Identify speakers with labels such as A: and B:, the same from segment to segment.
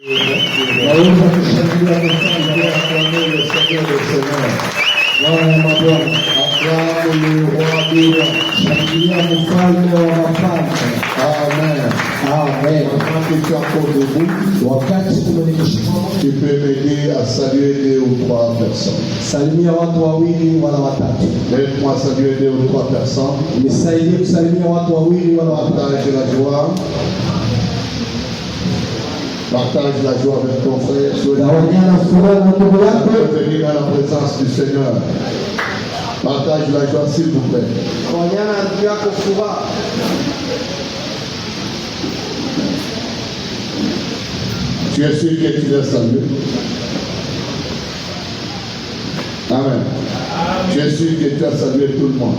A: Naweza kushangilia kumshangilia kuamini Seigneur des Seigneurs. Bwana wa mabwana, acclame le roi des rois. Shangilia mfalme wa wafalme. Amen. Amen. Maintenant que tu es encore debout, wakati umesimama, tu peux m'aider à saluer 2 ou 3 personnes. Salimia watu wawili wala watatu. Laisse-moi saluer 2 ou 3 personnes. Nisaidie kusalimia watu wawili wala watatu. Partage la joie. Partage la joie avec ton frère. Venir dans la présence du Seigneur. Partage la joie s'il vous plaît. Tu es sûr que tu dois saluer? Amen. Tu es sûr que tu as salué tout le monde?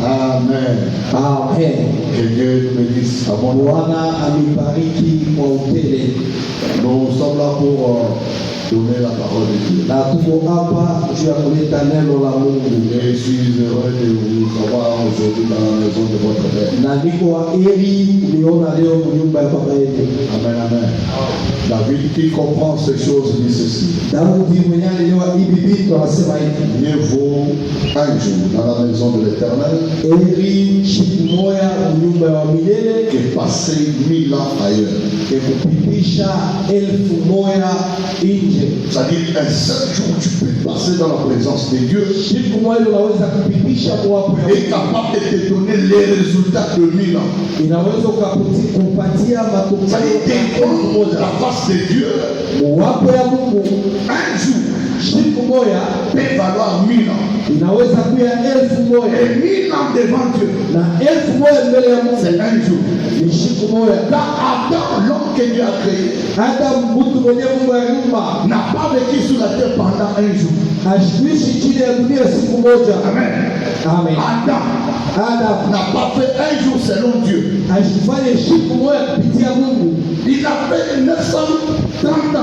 A: Amen. Amen. Que Dieu nous bénisse abondamment. Nous sommes là pour donner la parole de Dieu. Et je suis heureux de vous avoir aujourd'hui dans la maison de votre Père. Amen, amen. David qui comprend ces choses dit ceci. Mieux vaut un jour dans la maison de l'Éternel que passer 1000 ans ailleurs. C'est-à-dire un seul jour tu peux passer dans la présence de Dieu et capable de te donner les résultats de 1000 ans. C'est-à-dire la face de Dieu un jour peut valoir 1000 ans. Et 1000 ans devant Dieu, c'est un jour. Dans Adam, l'homme que Dieu a créé, n'a pas vécu sur la terre pendant un jour. Amen. Amen. Adam n'a pas fait un jour selon Dieu. Il a fait 930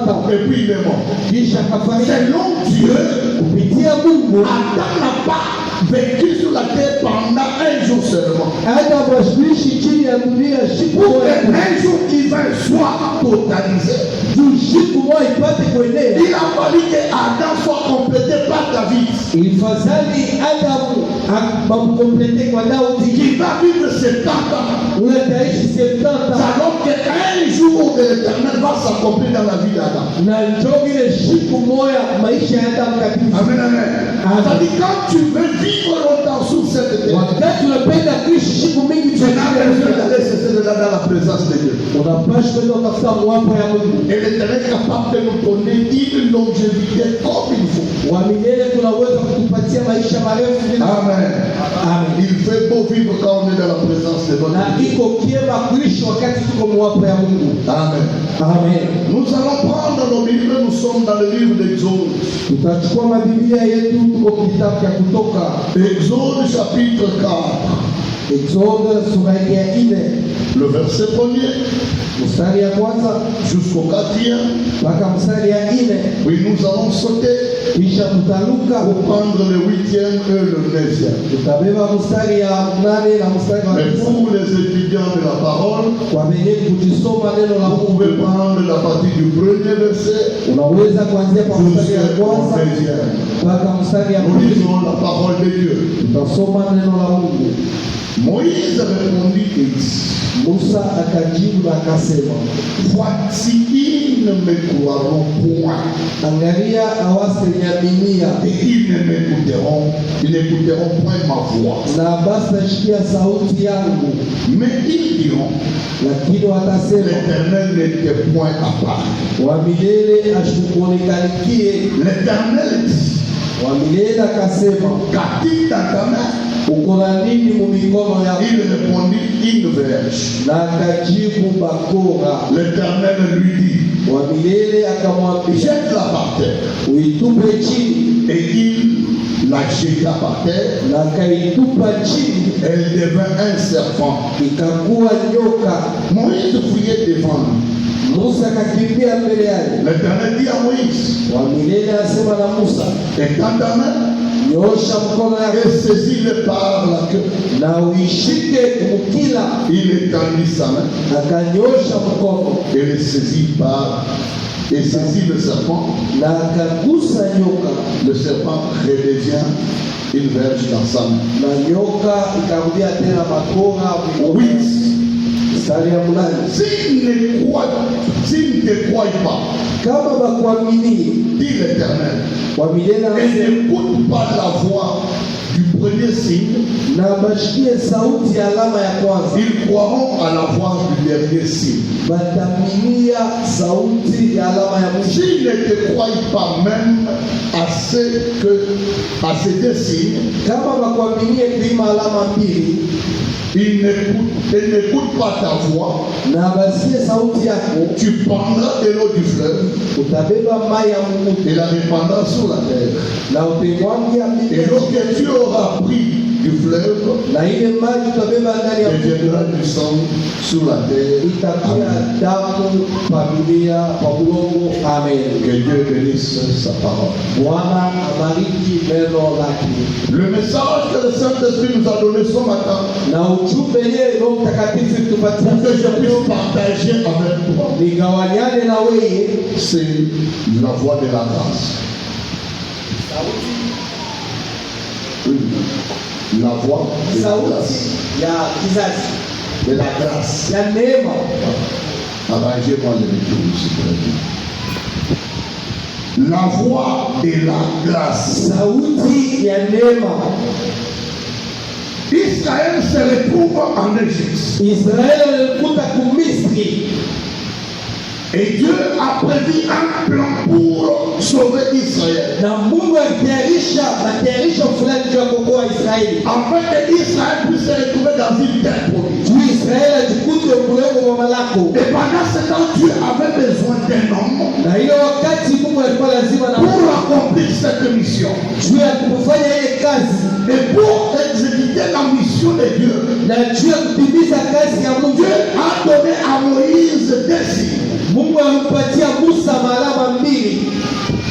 A: ans. Et puis il est mort. Selon Dieu, Adam n'a pas vécu sur la terre pendant un jour seulement. Pour qu'un jour qui va soit totalisé, il a fallu que Adam soit complété par David. Qui va vivre 70 ans. Alors qu'un jour de l'Éternel va s'accomplir dans la vie d'Adam. Amen, amen. C'est-à-dire quand tu veux vivre longtemps sur cette terre, tu n'as besoin d'aller cesser de là dans la présence de Dieu. Et l'Éternel est capable de nous donner une longévité comme il faut. Amen. Amen. Il fait beau vivre quand on est dans la présence de notre Dieu. Amen. Amen. Nous allons prendre nos Bibles, nous sommes dans le livre d'Exode. Exode chapitre 4. Le verset 1er jusqu'au 4e. Oui, nous allons sauter pour prendre le 8e et le 9e. Mais pour les étudiants de la parole, vous pouvez prendre la partie du premier verset jusqu'au 13e. Nous lisons la parole de Dieu. Moïse répondit et dit, voici, ils ne me croiront point. Et ils n'écouteront point ma voix. Mais ils diront, l'Éternel n'était point à part. L'Éternel dit, qu'a-t-il dans ta main? Il répondit, une verge. L'Éternel lui dit, jette-la par terre. Et il la jeta par terre. Elle devint un serpent. Moïse fouillait devant lui. L'Éternel dit à Moïse, étends ta main.
B: Nyosha mkono yako
A: et saisis-le par la queue.
B: na uishike mkila.
A: Il étendit sa main
B: Akanyosha mkono
A: et le saisit et saisit le serpent.
B: na akagusa nyoka,
A: Le serpent redevient une verge dans sa main.
B: na nyoka ikarudia tena makora.
A: 8.
B: Mstari ya 8.
A: S'il ne te croit pas,
B: Kama bakuamini
A: dit l'Éternel,
B: wa milele
A: et
B: anasema,
A: n'écoute pas la voix du premier signe,
B: na bashikie sauti ya alama ya kwanza,
A: ils croiront à la voix du dernier signe.
B: bataminia sauti ya alama ya mwisho.
A: S'ils ne te croient pas même à ces deux signes,
B: Kama bakuaminie kuima alama mbili
A: ils n'écoutent pas ta voix,
B: na basikie sauti yako,
A: tu prendras de l'eau du fleuve
B: utabeba mai ya Mungu
A: et la répandras sur la terre.
B: na utemwagia
A: Et l'eau que tu auras pris du fleuve
B: na ile maji utabeba ndani ya
A: deviendra du sang sur la terre.
B: itakuwa damu familia kwa udongo. Amen.
A: Que Dieu bénisse sa parole.
B: Bwana abariki neno lake.
A: Le message que le Saint-Esprit nous a donné ce matin,
B: Na ujumbe yeye Roho Mtakatifu tupatia
A: pour que je puisse partager avec toi,
B: nigawanyane na wewe,
A: c'est la voie de la grâce. Oui. La voie de la grâce.
B: sauti ya kizazi
A: De la grâce.
B: ya neema.
A: Arrangez-moi le retour, s'il vous plaît. La voie de la grâce.
B: Sauti ya neema.
A: Israël se retrouve en Égypte.
B: Israeli alikuta kumisri,
A: Et Dieu a prévu un plan pour sauver Israël.
B: na Mungu alitayarisha matayarisho fulani juu ya kuokoa Israeli,
A: Afin que Israël puisse se retrouver dans une terre promise.
B: juu Israeli ajikute mlego wa malako.
A: Et pendant ce temps, Dieu avait besoin d'un homme
B: Na hiyo wakati Mungu alikuwa lazima na
A: pour accomplir cette mission.
B: juu ya kufanya ile kazi
A: Et pour exécuter la mission de Dieu,
B: na juu ya kutimiza kazi ya Mungu,
A: Dieu a donné à Moïse des signes.
B: Mungu alimpatia Musa alama mbili.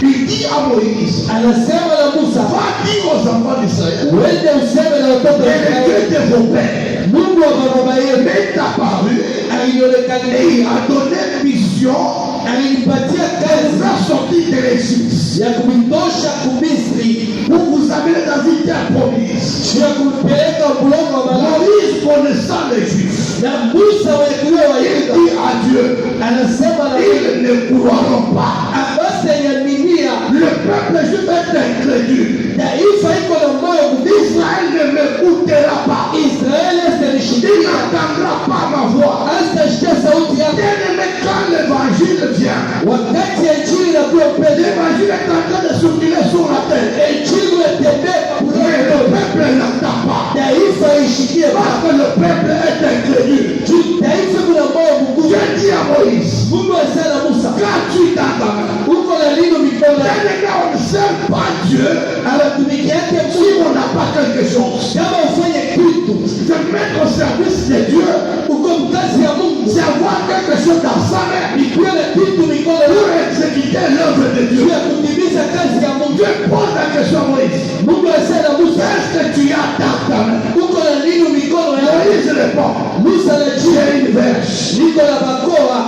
A: Il dit à Moïse,
B: Anasema na Musa,
A: va dire aux enfants d'Israël,
B: uende useme na watoto wa
A: et le
B: Israeli,
A: Dieu de vos pères
B: Mungu wa baba yenu
A: m'est apparu et
B: alionekania,
A: il a donné mission
B: alinipatia
A: de
B: kazi
A: faire sortir de l'Égypte
B: ya kumtosha kumisri,
A: pour vous amener dans une terre promise.
B: juu ya kumpeleka mlongo wa malako.
A: Moïse connaissant les Juifs,
B: Na Musa walikuwa
A: il
B: Wayuda,
A: dit à Dieu,
B: anasema na
A: ils ne croiront pas.
B: abasi yaminia,
A: Le peuple juif est incrédule.
B: taifa iko na moyo mbichi.
A: Israël ne m'écoutera pas.
B: Israeli
A: Il
B: asinishikia,
A: n'entendra pas ma voix.
B: asitashikia sauti yako.
A: Bien-aimé, quand l'évangile vient,
B: Wakati ya injili inakuwa mpendwa,
A: l'évangile est en train de circuler sur la terre.
B: injili inatembea
A: Mais le peuple n'entend pas.
B: taifa ishikie,
A: Parce que le peuple est incrédule.
B: juu taifa kuna moyo mgumu.
A: Dieu dit à Moïse,
B: Mungu alisema na Musa,
A: quand tu t'entends,
B: uko na lino mikono
A: bien les gars, on ne sert pas Dieu
B: anatumikia yake
A: si
B: Mungu.
A: on n'a pas quelque chose.
B: Kama ufanye kitu
A: Se mettre au service de Dieu,
B: uko mkazi ya Mungu,
A: c'est avoir quelque chose dans sa main
B: ikuwe na kitu mikono
A: pour
B: yako
A: exécuter l'œuvre de Dieu.
B: juu ya kutimiza kazi ya Mungu.
A: Dieu pose la question à Moïse.
B: Mungu alisema na Musa,
A: Qu'est-ce que tu as dans ta main?
B: uko na lino mikono yako.
A: Moïse répond,
B: Musa anajua
A: j'ai une verge.
B: niko na bakoa.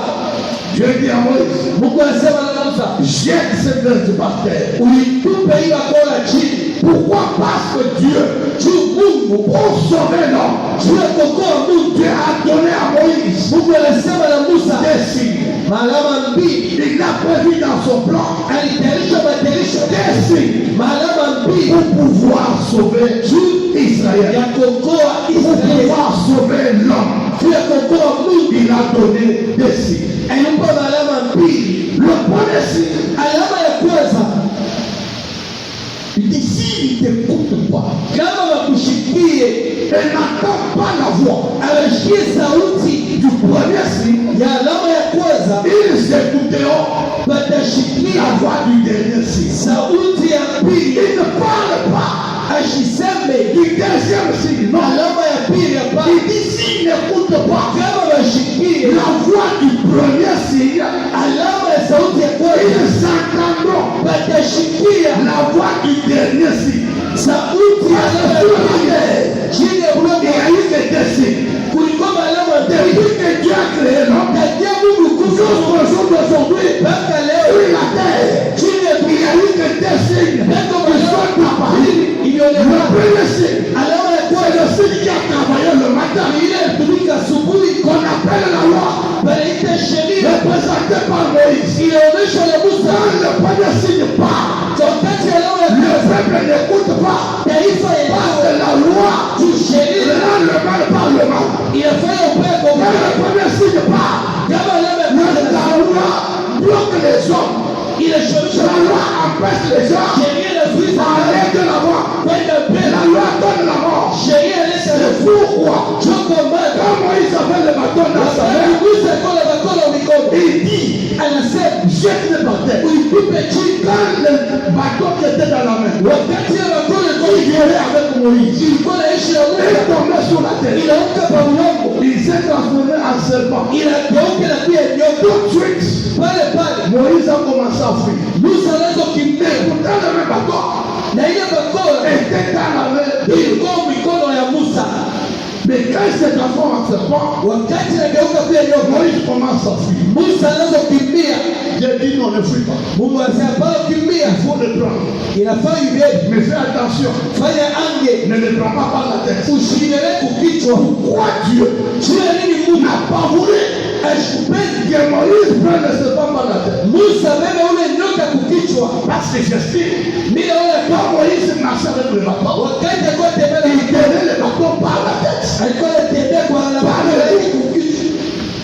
A: Dieu dit à Moïse,
B: Mungu alisema na Musa,
A: jette cette verge par terre.
B: ulitupe hiyo bakoa chini.
A: Pourquoi? Parce que Dieu,
B: Juu Mungu
A: pour sauver l'homme,
B: juu ya kuokoa Mungu,
A: Dieu a donné à Moïse
B: Mungu alisema na Musa
A: des signes.
B: maalama mbili.
A: Il a prévu dans son plan
B: Alitayarisha matayarisho
A: des signes
B: maalama mbili
A: pour pouvoir sauver Israël,
B: ya kuokoa
A: pour
B: Israeli,
A: pouvoir sauver l'homme.
B: juu ya kuokoa Mungu.
A: Il a donné des signes.
B: Alimpa maalama mbili.
A: Le premier signe,
B: Alama ya kwanza,
A: il dit s'il ne t'écoute pas
B: kama wakushikie,
A: et n'entend pas la voix
B: awashikie sauti
A: du premier signe,
B: ya alama ya kwanza,
A: ils écouteront
B: watashikia
A: la voix du dernier signe.
B: sauti ya pili.
A: Il ne parle pas
B: Ashiseme
A: du deuxième signe, non.
B: alama ya pili hapa,
A: Il dit s'il n'écoute pas
B: kama washikie
A: la voix du premier signe,
B: alama ya sauti ya kwanza,
A: ils entendront
B: watashikia
A: la voix du dernier signe.
B: sauti ya chini ya udongo.
A: Il y a eu des décès.
B: Kulikuwa alama ya
A: Depuis que Dieu a créé l'homme,
B: tangia Mungu kuumba
A: jusqu'au jour d'aujourd'hui,
B: mpaka leo
A: sur la terre,
B: chini ya
A: il y a eu que des signes qui sont apparus. Le
B: ilionekana.
A: premier signe,
B: Alama ya
A: c'est
B: kwanza
A: le signe qui a travaillé le matin,
B: ile ilitumika asubuhi
A: qu'on appelle la loi,
B: panaita sheria
A: représenté par Moïse.
B: ilionyeshwa na Musa.
A: Quand le premier signe part,
B: Wakati alama ya
A: le
B: kwanza
A: peuple n'écoute pas.
B: taifa
A: Parce
B: yenyewe
A: que la loi
B: juu sheria
A: rend le mal par le mal.
B: inafanya upeko.
A: Quand le premier signe part,
B: Kama alama ya
A: la
B: kwanza
A: loi bloque les hommes.
B: inashawisha
A: La loi empêche les gens
B: sheria inazuiza
A: d'aller de l'avant.
B: kwenda mbele.
A: La loi donne la mort.
B: Sheria inaleta
A: C'est pourquoi,
B: choko mbaya.
A: quand Moïse avait le bâton dans sa main,
B: Musa alikuwa na mikono mikono,
A: il dit,
B: anasema
A: jette-le par terre.
B: uitupe chini.
A: Quand le bâton qui était dans la main,
B: Wakati ya mikono ilikuwa
A: il irait avec Moïse.
B: ilikuwa naishi na
A: Il
B: Musa,
A: tombait sur la terre.
B: inaamka kwa mlango,
A: Il s'est transformé en serpent.
B: inageuka na kuwa nyoka.
A: Tout de suite,
B: Pale pale
A: Moïse a commencé à fuir.
B: Musa anaanza kukimbia
A: Pourtant, le même bâton
B: na ile bakora
A: était dans la main de Dieu.
B: ilikuwa mikono ya Musa.
A: Mais quand il se transforme en serpent,
B: Wakati inageuka kuwa nyoka,
A: Moïse commence à fuir.
B: Musa anaanza kukimbia.
A: Dieu dit non, ne fuis pas.
B: Mungu anasema hapana kukimbia,
A: Il faut le prendre.
B: inafaa ibebe.
A: Mais fais attention.
B: Fanya ange,
A: Ne le prends pas par la tête.
B: usiendelee kukichwa.
A: Pourquoi Dieu
B: Juu ya nini Mungu
A: n'a pas voulu
B: ashupendi
A: que Moïse prenne le serpent par la tête?
B: Musa bebe ule nyoka kukichwa?
A: Parce que j'estime,
B: Mimi naona
A: quand Moïse marchait avec le bâton,
B: wakati alikuwa tembea
A: il tenait le bâton par la tête.
B: alikuwa anatembea kwa alama yake kukichwa.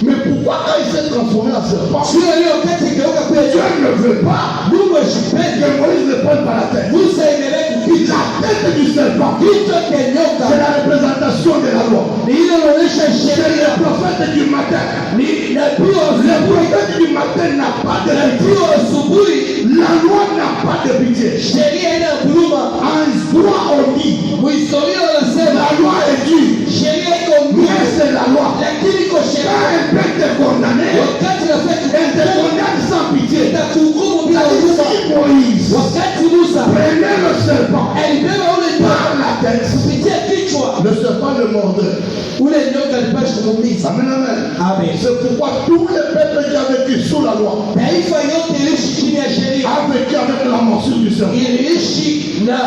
A: Mais pourquoi quand il s'est transformé en serpent,
B: Juu ya hiyo wakati igeuka kuwa
A: Dieu
B: nyoka,
A: ne veut pas
B: Mungu ashupendi
A: que Moïse le prenne par la tête?
B: Musa endelee kukichwa.
A: La tête du serpent,
B: Kichwa cha
A: c'est
B: nyoka
A: la représentation de la loi.
B: ni ile inaonyesha
A: C'est
B: sheria.
A: le prophète du matin.
B: Ni nabii wa
A: Le
B: asubuhi,
A: prophète du matin n'a pas de
B: nabii
A: pitié.
B: wa asubuhi,
A: La loi n'a pas de pitié.
B: sheria ina huruma.
A: En droit on dit,
B: Muhistoria wanasema
A: la loi est dure,
B: sheria iko ngumu,
A: mais c'est la loi.
B: lakini iko
A: Quand
B: sheria.
A: elle peut te condamner,
B: Wakati nafanya
A: elle te condamne sans pitié.
B: itakuhukumu bila huruma.
A: Si Moïse
B: Wakati Musa
A: prenait le serpent
B: alibeba ule nyoka
A: par la tête,
B: kupitia kichwa,
A: le serpent le mordait.
B: ule nyoka alipasha kumuumiza.
A: Amen, amen.
B: Amen.
A: C'est pourquoi tous les peuples qui ont vécu sous la loi
B: Taifa yote iliishi chini ya sheria,
A: ont vécu avec la morsure du serpent.
B: iliishi na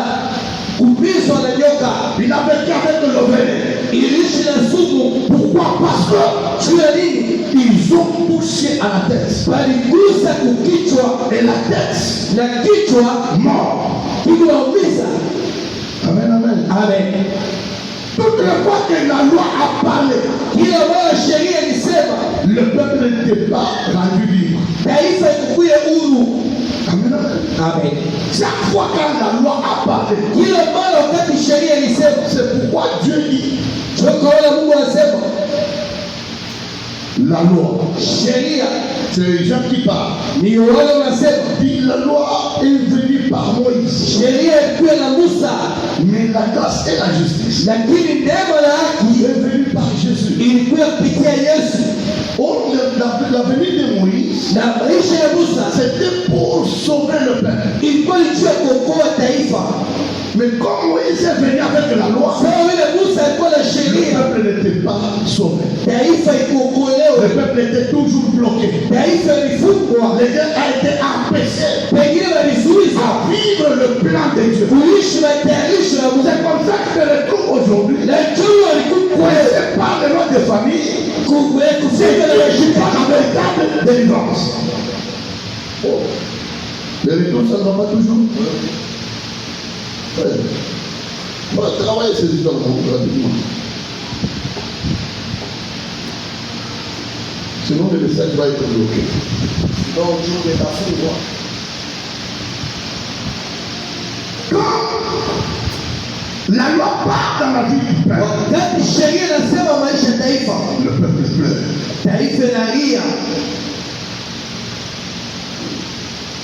B: kumizwa na nyoka,
A: Il a vécu avec le venin.
B: iliishi na sumu.
A: Pourquoi? Parce que
B: Juu ya nini?
A: ils ont touché à la tête.
B: Waligusa kukichwa
A: Et la tête
B: na kichwa
A: mort.
B: kiliwaumiza.
A: Amen, amen.
B: Amen.
A: Toutes les fois que la loi a parlé,
B: Kila mara sheria ilisema,
A: le peuple n'était pas rendu libre.
B: taifa ikukuye huru.
A: Amen, amen.
B: Amen.
A: Chaque fois quand la loi a parlé,
B: Kila mara wakati sheria ilisema,
A: c'est pourquoi Dieu dit
B: tukaona Mungu anasema
A: la loi.
B: sheria
A: C'est Jean qui parle.
B: ni wale wanasema
A: Dit la loi est venue par Moïse.
B: sheria ilikuwa na Musa,
A: Mais la grâce et la justice
B: lakini neema na haki
A: est venue par Jésus.
B: ilikuwa kupitia Yesu.
A: Or, la venue de Moïse,
B: Na maisha ya Musa
A: c'était pour sauver le peuple.
B: ilikuwa ni juu ya kuokoa taifa.
A: Mais comme Moïse est venu avec la loi,
B: Sawa vile Musa alikuwa na
A: le
B: sheria,
A: peuple n'était pas sauvé.
B: taifa
A: Le
B: ikuokolewa,
A: peuple était toujours bloqué.
B: taifa ilifungwa,
A: Les gens ont été empêchés
B: pengine walizuiza
A: à vivre le plan de Dieu.
B: kuishi matayarisho ya Mungu.
A: C'est comme ça que je le trouve aujourd'hui.
B: Na juu walikuwa
A: C'est pas le nom de famille,
B: kufika
A: c'est
B: na
A: pas
B: mashika.
A: la véritable délivrance. Oh. Le retour, ça ne va pas toujours. Ouais. On va travailler ces histoires rapidement. Sinon, le message va être bloqué.
B: Donc, Dieu est à fond, moi.
A: Quand la loi part dans la vie du peuple,
B: Wakati sheria inasema maisha ya taifa,
A: le peuple pleure.
B: taifa inalia.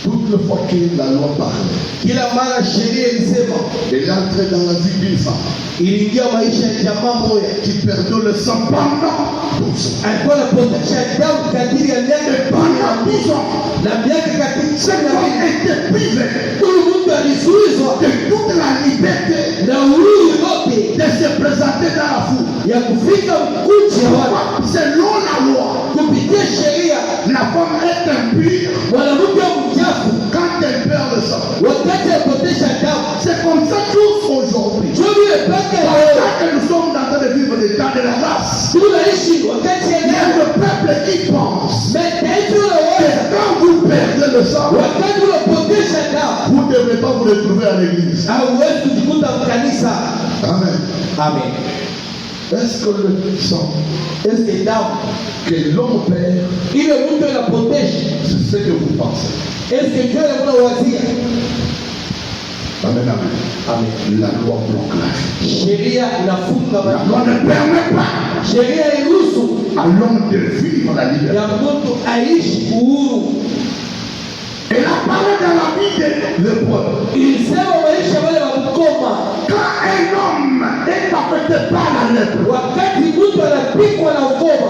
A: Toute le fois que la loi parlait,
B: Kila mara sheria ilisema,
A: elle entrait dans la vie d'une femme
B: iliingia maisha ya jamaa moja,
A: qui perdait le sang pendant 12 ans.
B: alikuwa anapotesha damu kadiri ya miaka
A: Et pendant 12 ans,
B: na miaka
A: cette
B: katika
A: femme était privée
B: huyu mtu alizuizwa
A: de toute la liberté
B: na uhuru wote
A: de se présenter dans la foule.
B: ya kufika mkuti ya watu
A: Selon la loi,
B: kupitia sheria.
A: la femme est impure
B: Mwanamke mchafu
A: quand elle perd le sang.
B: wakati apotesha damu.
A: C'est comme ça tous aujourd'hui.
B: Juu mpaka
A: C'est
B: leo
A: ça que nous sommes en train de vivre des temps de la grâce.
B: tunaishi wakati ya
A: Il y a
B: neema.
A: le peuple qui pense
B: Taifa
A: que
B: unaweza
A: quand vous perdez le sang,
B: wakati unapotesha damu
A: vous ne devrez pas vous retrouver à l'église.
B: hauwezi kujikuta mkanisa.
A: Amen.
B: Amen.
A: Est-ce que le sang
B: Eske damu
A: que l'homme perd,
B: ile mtu anapotesha,
A: c'est ce que vous pensez?
B: eske ndio unawazia?
A: Amen, amen.
B: Amen.
A: La loi bloque la vie.
B: Sheria inafunga
A: La
B: maisha.
A: loi ne permet pas
B: Sheria hairuhusu
A: à l'homme de vivre la liberté.
B: ya mtu aishi uhuru.
A: Elle a parlé dans la vie de l'épreuve.
B: Ilisema maisha wale wa kukoma,
A: Quand un homme est affecté par la lèpre,
B: wakati mtu anapikwa na ukoma,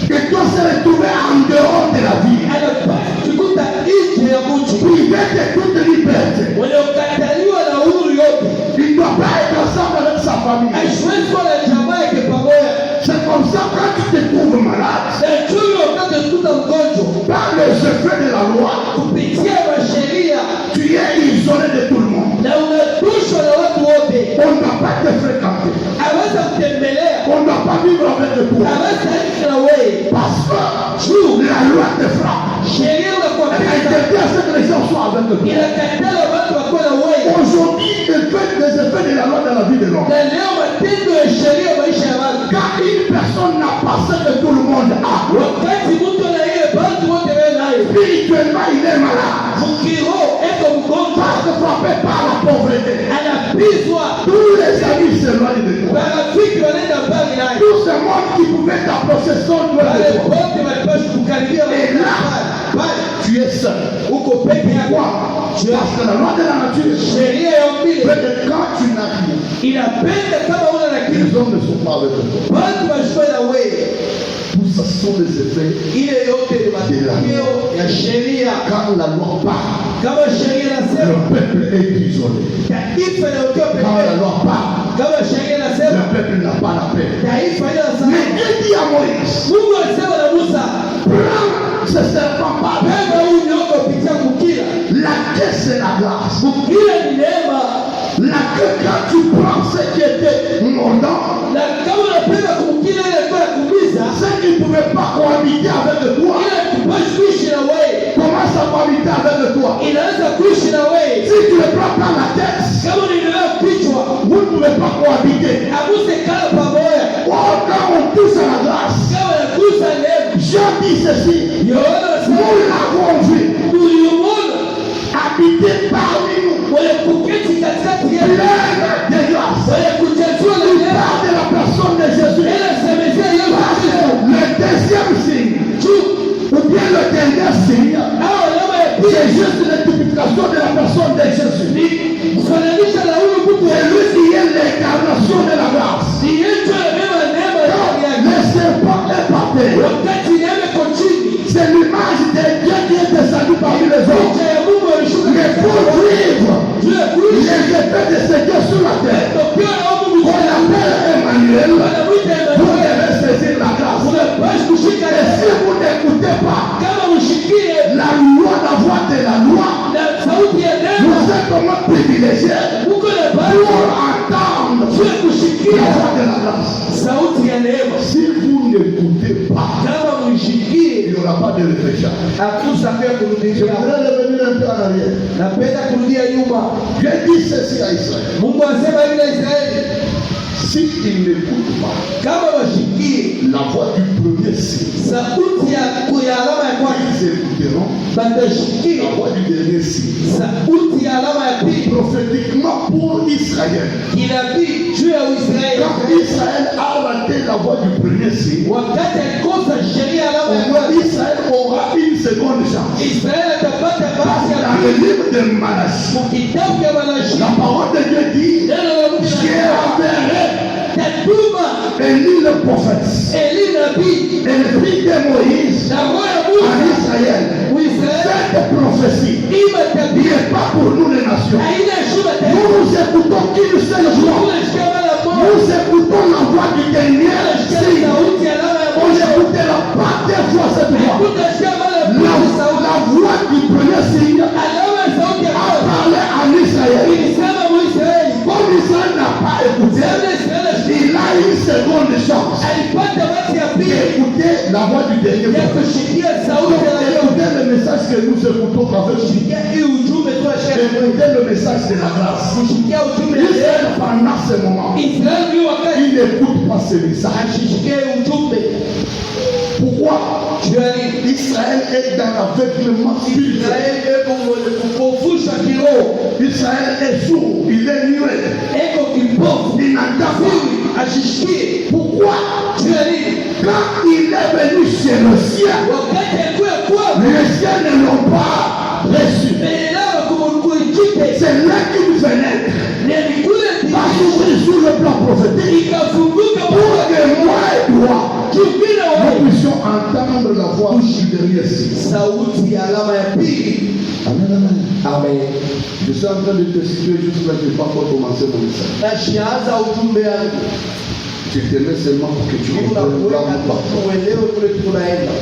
A: il doit se retrouver en dehors de la vie,
B: anapaswa kujikuta nje ya mji,
A: privé de toute liberté.
B: waliokataliwa na uhuru yote.
A: Il ne doit pas être ensemble avec sa famille.
B: Haiwezi kuwa na jamaa yake pamoja.
A: C'est comme ça quand tu te trouves malade,
B: Na chui wakati unajikuta mgonjwa,
A: par les effets de la loi,
B: kupitia masheria
A: tu es isolé de tout le monde.
B: na unatushwa na watu wote,
A: On ne doit pas te fréquenter.
B: aweza kutembelea,
A: On ne doit pas vivre avec toi.
B: aweza ishi na wewe.
A: Parce que la loi te frappe.
B: Sheria
A: Elle
B: unakuapika,
A: interdit à ce que les gens soient avec toi.
B: inakatala watu wakuwe na wewe.
A: Aujourd'hui, il fait des effets de la loi dans la vie de l'homme.
B: Na leo matendo ya sheria maisha ya watu,
A: Quand une personne n'a pas ce que tout le monde a,
B: wakati mtu na ile bantu wote wewe nayo,
A: spirituellement il est malade.
B: mkiroho eko mgonjwa,
A: Parce que frappé par la pauvreté.
B: anapizwa,
A: Tous les amis s'éloignent de toi.
B: marafiki wanaenda mbali naye,
A: Tout ce monde qui pouvait t'approcher sont loin
B: wale
A: de toi.
B: wote walipaswa kukaribia bali
A: Tu es seul.
B: uko peke yako.
A: Pourquoi? Parce que la loi de la nature
B: Sheria ya umbile
A: fait que quand tu n'as rien,
B: inapenda kama una na
A: les
B: kitu,
A: hommes ne sont pas avec toi.
B: watu washwe na wewe.
A: Tout ça sont les effets.
B: Ile yote ni matokeo ya sheria.
A: Quand la loi part,
B: Kama sheria
A: le
B: inasema
A: peuple est isolé.
B: taifa inayotoa peke
A: Quand la
B: yake,
A: loi part,
B: kama sheria
A: le
B: inasema
A: peuple n'a pas la paix.
B: taifa
A: Mais
B: inasema.
A: Dieu dit à Moïse,
B: Mungu alisema na Musa,
A: prends ce serpent par
B: beba huu nyoka upitia mukila.
A: la queue c'est la grâce.
B: Mukila ni neema,
A: La queue, quand tu prends ce qui était mordant,
B: na kama unapenda kumkila ile kwa kumiza,
A: ce qui ne pouvait pas cohabiter avec toi,
B: ile tupashe kuishi na wewe,
A: commence à cohabiter avec toi.
B: inaweza kuishi na wewe.
A: Si tu ne prends pas la tête,
B: Kama unaendelea kichwa,
A: vous ne pouvez pas cohabiter.
B: aguse kala pamoja.
A: Oh, quand on touche à la grâce,
B: Kama nagusa neema,
A: Jean dit ceci,
B: Yohana anasema
A: nous l'avons vu,
B: tulimuona
A: habiter parmi nous,
B: wale kuketi katikati yetu,
A: plein de grâce.
B: wale kujazwa na
A: Il
B: neema.
A: parle de la personne de Jésus.
B: Ile semezia
A: Parce que
B: Yesu
A: le deuxième signe,
B: tu
A: ou bien le dernier signe,
B: au alama ya pili
A: c'est juste l'identification de la personne de Jésus.
B: ni kufananisha na huyu mtu
A: C'est lui qui est l'incarnation de la grâce.
B: ni yetu amebeba neema ndani yake.
A: Le serpent est par terre.
B: Wakati neema iko chini,
A: C'est l'image de Dieu qui est descendu parmi les hommes.
B: picha ya Mungu alishuka
A: Mais pour vivre
B: juu ya kuishi.
A: les effets de ce Dieu sur la terre,
B: Tokeo la Mungu
A: qu'on appelle Emmanuel,
B: wanamwita
A: vous
B: Emmanuel.
A: devez saisir la grâce.
B: Unapaswa kushika
A: Et si
B: neema.
A: vous n'écoutez pas
B: Kama ushikie
A: la loi, la voix de la loi,
B: na sauti ya neema,
A: vous êtes comment privilégié
B: uko na
A: pour
B: bahati
A: entendre
B: juu ya
A: la
B: kushikia
A: voix de la grâce.
B: sauti ya neema.
A: Si vous n'écoutez pas,
B: Kama
A: il
B: mshikie,
A: n'y aura pas de réflexion.
B: hakusa pia
A: Je
B: kurudia.
A: voudrais revenir un peu en arrière.
B: Napenda kurudia nyuma.
A: Dieu dit ceci à Israël.
B: Mungu asema hivi na Israeli,
A: S'ils n'écoutent pas
B: kama washikie
A: la voix du premier signe,
B: sauti ya alama ya kwanza,
A: ils écouteront
B: batashikia
A: la voix du dernier signe.
B: sauti ya alama ya pili.
A: Prophétiquement pour Israël.
B: Kinabii juu ya Israeli,
A: Quand Israël a raté la voix du premier signe,
B: wakati alikosa sheria alama ya kwanza,
A: Israël aura une seconde chance.
B: Israeli atapata bahati ya
A: Dans le
B: pili.
A: livre de Malachie,
B: Kitabu cha Malaki,
A: la parole de Dieu dit,
B: neno la Mungu
A: Dieu
B: linasema,
A: enverrait
B: tatuma
A: Élie le prophète
B: Eli nabii
A: et le fils de Moïse
B: na roho ya
A: en
B: Musa
A: Israël.
B: Uisraeli
A: Cette prophétie
B: Ima tabia.
A: n'est pas pour nous les nations.
B: Haina heshima tena.
A: Nous écoutons qu'une seule voix.
B: Tunasikia mara moja.
A: Nous écoutons la voix du dernier
B: Tunasikia
A: signe.
B: sauti ya alama ya
A: On
B: mwisho.
A: n'écoutera pas deux fois cette voix.
B: Tunasikia mara ya pili sauti.
A: La voix du premier signe
B: Alama ya sauti ya
A: a
B: kwanza.
A: parlé en Israël.
B: Ilisema Mwisraeli.
A: Comme Israël n'a pas écouté,
B: Sasa Israeli
A: il a une seconde chance
B: alipata basi ya pili
A: d'écouter la voix du dernier
B: ya
A: prophète.
B: kushikia sauti ya leo.
A: Écoutez le message que nous écoutons avec lui.
B: Kushikia hii ujumbe tu ashaka.
A: Écoutez le message de la grâce.
B: Kushikia ujumbe ya leo.
A: Israël, pendant ce moment,
B: Israeli ndio wakati
A: il n'écoute pas ce message.
B: ashishikie ujumbe.
A: Pourquoi?
B: Juani
A: Israël est dans l'aveuglement spirituel.
B: Israeli eko mwenye kupofusha kiroho.
A: Israël est sourd, il est muet,
B: Eko kipofu.
A: il n'entend pas.
B: Ashishikie.
A: Pourquoi?
B: Juani
A: Quand il est venu chez le ciel,
B: wakati alikuwa kwa
A: les cieux ne l'ont pas reçu.
B: Elewa kumkuijite.
A: C'est là qu'il venait.
B: Ni kule
A: Va s'ouvrir sur le plan prophétique
B: ikafunguka
A: pour que moi et toi,
B: Jubila
A: nous
B: wewe.
A: puissions entendre la voix du dernier signe.
B: Sauti ya alama ya pili.
A: Amen, amen.
B: Amen.
A: Je suis en train de te situer juste là, je n'ai pas encore commencé mon message.
B: Na shianza ujumbe yangu.
A: Je te mets seulement pour que tu
B: Niko
A: comprennes là
B: nakuweka
A: où nous partons.
B: tuelewe kule tunaenda.